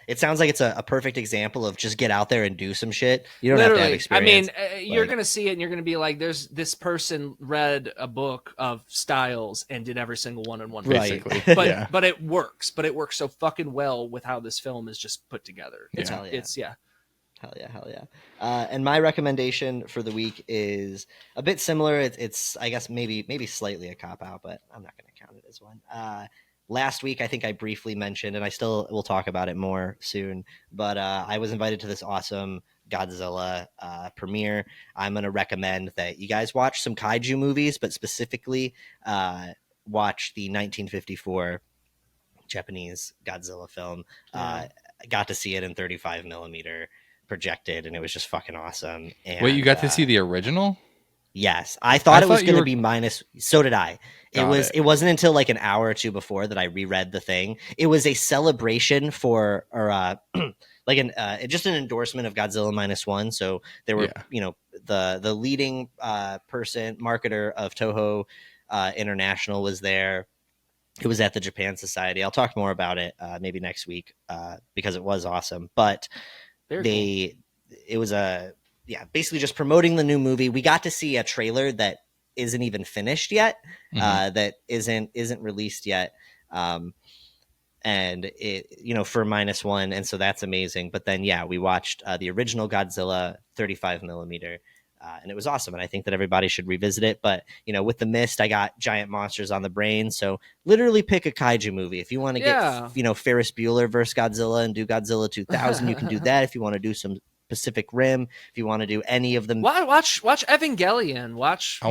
S3: it sounds like it's a perfect example of just get out there and do some shit. You don't have to have experience.
S4: I mean, you're going to see it and you're going to be like, there's this person read a book of styles and did every single one in one.
S2: Basically.
S4: But but it works. But it works so fucking well with how this film is just put together.
S3: Hell yeah. And my recommendation for the week is a bit similar. It's I guess maybe slightly a cop out, but I'm not going to count it as one. Last week, I think I briefly mentioned, and I still will talk about it more soon, but I was invited to this awesome Godzilla premiere. I'm going to recommend that you guys watch some kaiju movies, but specifically watch the 1954 Japanese Godzilla film. I got to see it in 35 millimeter projected, and it was just fucking awesome. And,
S2: wait, you got to see the original?
S3: Yes, I thought it was going to be minus. So did I. It wasn't until an hour or two before that I reread the thing. It was a celebration for, or just an endorsement of Godzilla -1. So there were, the leading marketer of Toho International was there. It was at the Japan Society. I'll talk more about it maybe next week because it was awesome. But it was basically just promoting the new movie. We got to see a trailer that isn't even finished yet, that isn't released yet, and it for -1, and so that's amazing. But then we watched the original Godzilla 35 millimeter, and it was awesome. And I think that everybody should revisit it. But with The Mist, I got giant monsters on the brain, so literally pick a kaiju movie if you want to get Ferris Bueller versus Godzilla and do Godzilla 2000. You can do that if you want to do some Pacific Rim. If you want to do any of them,
S4: watch Evangelion. Watch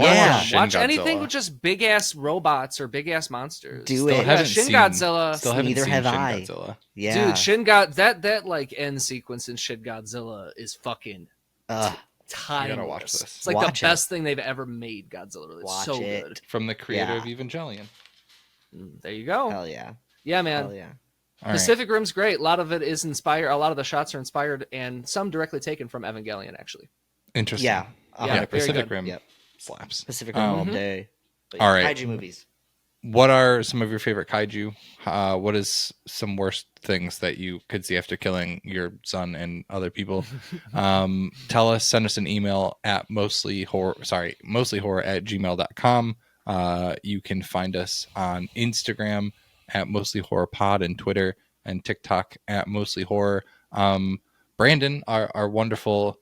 S4: anything with just big ass robots or big ass monsters.
S3: Do
S2: Still
S3: it.
S2: haven't
S4: Shin
S2: seen,
S4: Godzilla.
S2: Still haven't
S3: Neither
S2: seen
S3: have
S2: Shin
S3: I.
S2: Godzilla.
S3: Yeah,
S4: Dude, that like end sequence in Shin Godzilla is fucking timeless.
S2: You gotta watch this.
S4: It's like
S3: Watch
S4: the best thing they've ever made. Godzilla. It's
S3: Watch
S4: so
S3: it.
S4: good.
S2: From the creator
S3: Yeah.
S2: of Evangelion.
S4: There you go.
S3: Hell yeah,
S4: Yeah, man.
S3: hell yeah.
S2: All right.
S4: Pacific Rim's great. A lot of it is inspired. A lot of the shots are inspired, and some directly taken from Evangelion, actually.
S2: Interesting.
S3: Yeah,
S4: Yeah, very
S2: Pacific
S4: good.
S2: Rim
S3: Yep.
S2: slaps.
S3: Pacific Rim all
S2: Um,
S3: day. But
S2: all right.
S3: kaiju movies.
S2: What are some of your favorite kaiju? What is some worst things that you could see after killing your son and other people? Tell us, send us an email at mostlyhorror@gmail.com. You can find us on Instagram at mostlyhorrorpod and Twitter and TikTok at mostlyhorror. Brandon, our wonderful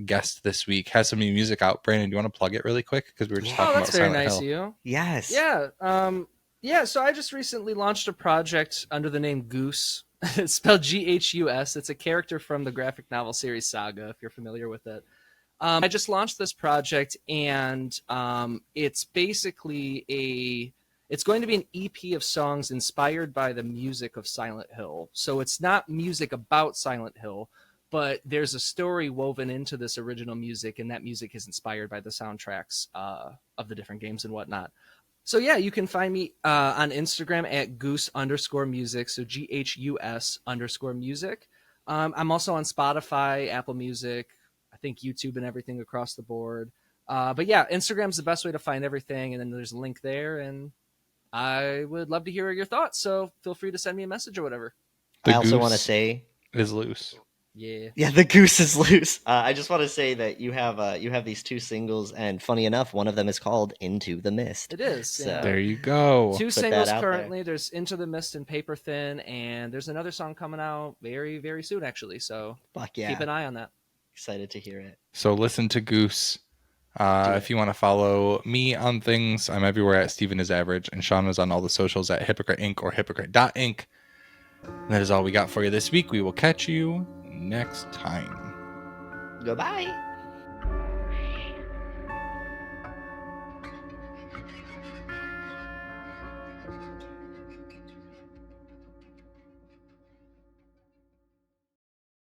S2: guest this week, has some new music out. Brandon, do you want to plug it really quick? Because we were just talking
S4: that's
S2: about
S4: very
S2: Silent
S4: nice
S2: Hill.
S4: of you.
S3: Yes.
S4: Yeah. So I just recently launched a project under the name Goose. It's spelled Ghus. It's a character from the graphic novel series Saga, if you're familiar with it. I just launched this project, and it's basically it's going to be an EP of songs inspired by the music of Silent Hill. So it's not music about Silent Hill, but there's a story woven into this original music, and that music is inspired by the soundtracks of the different games and whatnot. So yeah, you can find me on Instagram at goose_music, so GHUS_music. I'm also on Spotify, Apple Music, I think YouTube and everything across the board. But yeah, Instagram's the best way to find everything, and then there's a link there, and I would love to hear your thoughts, so feel free to send me a message or whatever.
S2: The
S3: I also want to
S2: goose
S3: say,
S2: is loose.
S4: Yeah.
S3: the goose is loose. I just want to say that you have these two singles, and funny enough, one of them is called "Into the Mist."
S4: It is.
S3: So-
S4: Yeah.
S2: There you go.
S4: Two
S3: that
S4: singles
S3: out there.
S4: currently. There's Into the Mist and Paper Thin, and there's another song coming out very, very soon, actually. So
S3: Fuck yeah!
S4: keep an eye on that.
S3: Excited to hear it.
S2: So listen to Goose. If you want to follow me on things, I'm everywhere at Steven is Average, and Sean is on all the socials at Hypocrite Inc. or Hypocrite.inc. And that is all we got for you this week. We will catch you next time.
S3: Goodbye.